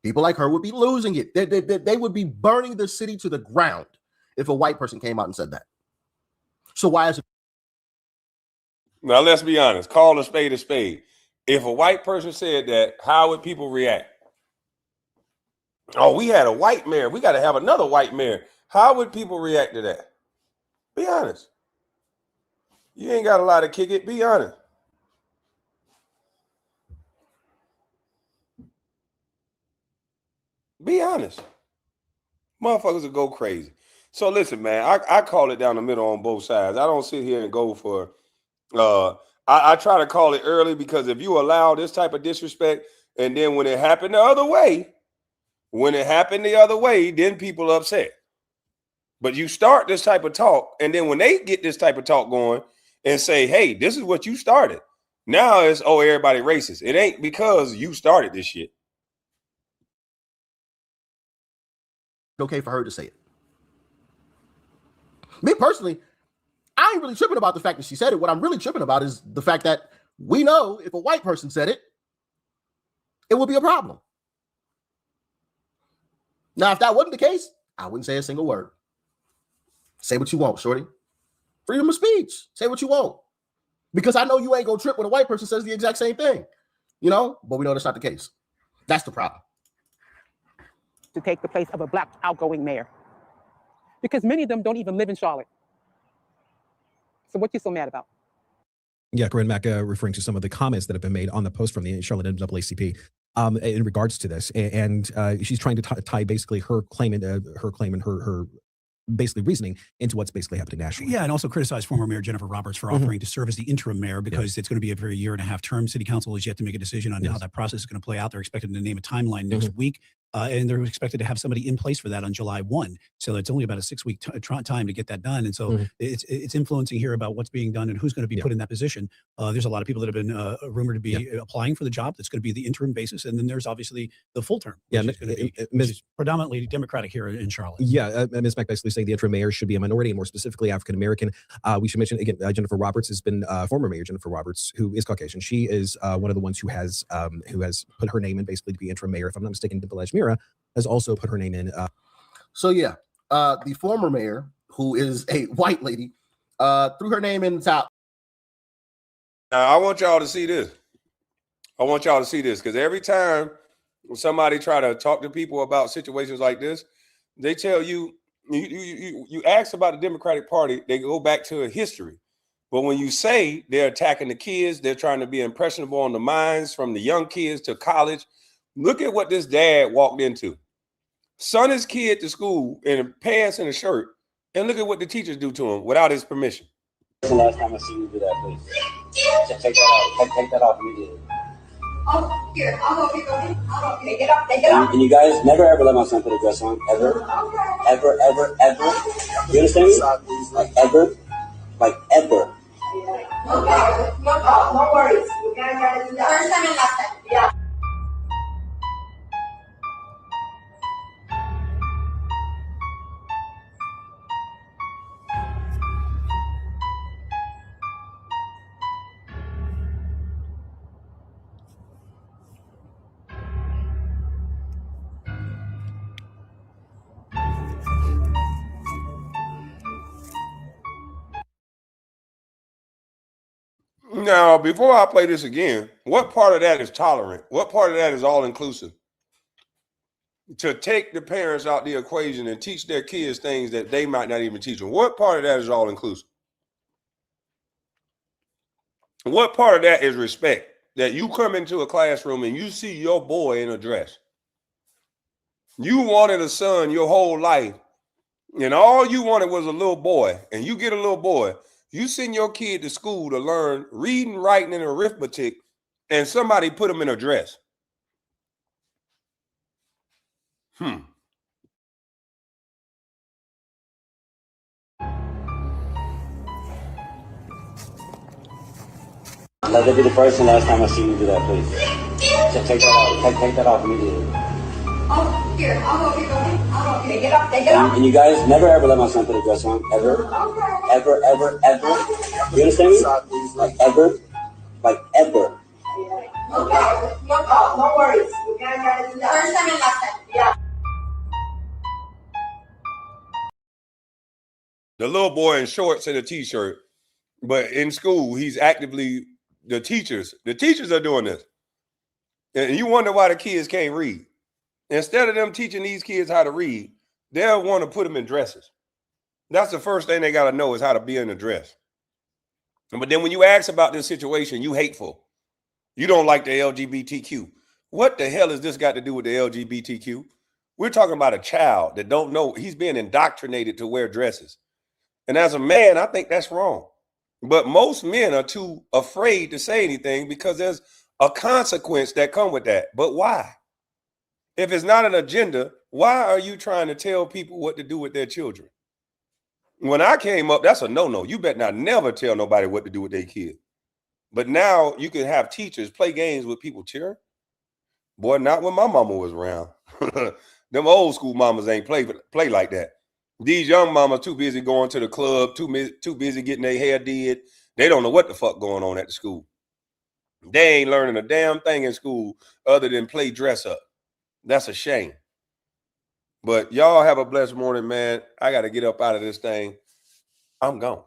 People like her would be losing it. They would be burning the city to the ground if a white person came out and said that. So why is it? Now, let's be honest. Call a spade a spade. If a white person said that, how would people react? Oh, we had a white mayor. We got to have another white mayor. How would people react to that? Be honest. You ain't got a lot to kick it. Be honest. Be honest. Motherfuckers will go crazy. So listen, man, I call it down the middle on both sides. I don't sit here and go for I try to call it early because if you allow this type of disrespect and then when it happened the other way, then people are upset. But you start this type of talk and then when they get this type of talk going and say, hey, this is what you started. Now it's, oh, everybody racist. It ain't because you started this shit. okay for her to say it. Me personally, I ain't really tripping about the fact that she said it. What I'm really tripping about is the fact that we know if a white person said it, it would be a problem. Now, if that wasn't the case, I wouldn't say a single word. Say what you want, shorty. Freedom of speech. Say what you want. Because I know you ain't gonna trip when a white person says the exact same thing. You know, but we know that's not the case. That's the problem. To take the place of a black outgoing mayor. Because many of them don't even live in Charlotte. So what you so mad about? Yeah, Corinne Mack referring to some of the comments that have been made on the post from the Charlotte NAACP in regards to this, and she's trying to tie basically her claim and her basically reasoning into what's basically happening nationally. Yeah, and also criticize former Mayor Jennifer Roberts for offering to serve as the interim mayor because it's going to be a year-and-a-half term. City Council is yet to make a decision on how that process is going to play out. They're expected to name a timeline next week. And they're expected to have somebody in place for that on July 1. So it's only about a 6-week time to get that done. And so it's influencing here about what's being done and who's going to be put in that position. There's a lot of people that have been rumored to be applying for the job. That's going to be the interim basis. And then there's obviously the full term, which is predominantly Democratic here in Charlotte. Yeah, Ms. Mack basically saying the interim mayor should be a minority and more specifically African-American. We should mention, again, Jennifer Roberts has been former mayor Jennifer Roberts, who is Caucasian. She is one of the ones who has put her name in basically to be interim mayor. If I'm not mistaken, Dimple Mira has also put her name in. So yeah, the former mayor, who is a white lady, threw her name in the top. Now I want y'all to see this. I want y'all to see this because every time somebody try to talk to people about situations like this, they tell you ask about the Democratic Party, they go back to a history. But when you say they're attacking the kids, they're trying to be impressionable on the minds from the young kids to college. Look at what this dad walked into. Son his kid to school in pants and a shirt, and look at what the teachers do to him without his permission. That's the last time I see you do that, please. Take that off. Take that off immediately. Oh, here, I'll go pick up. I'll go take it up, take it up. And you guys never ever let my son put a dress on, ever. Ever, ever, ever. You understand me? Like ever. Like ever. Okay, no problem, no worries. You guys gotta do that. First time and last time, yeah. Now, before I play this again, what part of that is tolerant? What part of that is all-inclusive? To take the parents out the equation and teach their kids things that they might not even teach them. What part of that is all-inclusive? What part of that is respect? That you come into a classroom and you see your boy in a dress. You wanted a son your whole life, and all you wanted was a little boy, and you get a little boy. You send your kid to school to learn reading, writing, and arithmetic, and somebody put him in a dress. Let that be the first and last time I see you do that, please. Take that off. Take that off immediately. Oh, here, I'll go pick up. I'll go take it up, take it up. And you guys never ever let my son put a dress on, ever. Ever, ever, ever. You understand me? Like ever. Like ever. Okay, no problem, no worries. You guys gotta do that. First time and last time, yeah. The little boy in shorts and a t-shirt, but in school, he's actively, the teachers are doing this. And you wonder why the kids can't read. Instead of them teaching these kids how to read, they'll want to put them in dresses. That's the first thing they got to know is how to be in a dress. But then when you ask about this situation, you hateful. You don't like the LGBTQ. What the hell has this got to do with the LGBTQ? We're talking about a child that don't know. He's being indoctrinated to wear dresses. And as a man, I think that's wrong. But most men are too afraid to say anything because there's a consequence that come with that. But why? If it's not an agenda, why are you trying to tell people what to do with their children? When I came up, that's a no-no. You better not never tell nobody what to do with their kid. But now you can have teachers play games with people cheering. Boy, not when my mama was around. Them old school mamas ain't play like that. These young mamas too busy going to the club, too busy getting their hair did. They don't know what the fuck going on at the school. They ain't learning a damn thing in school other than play dress up. That's a shame. But y'all have a blessed morning, man. I got to get up out of this thing. I'm gone.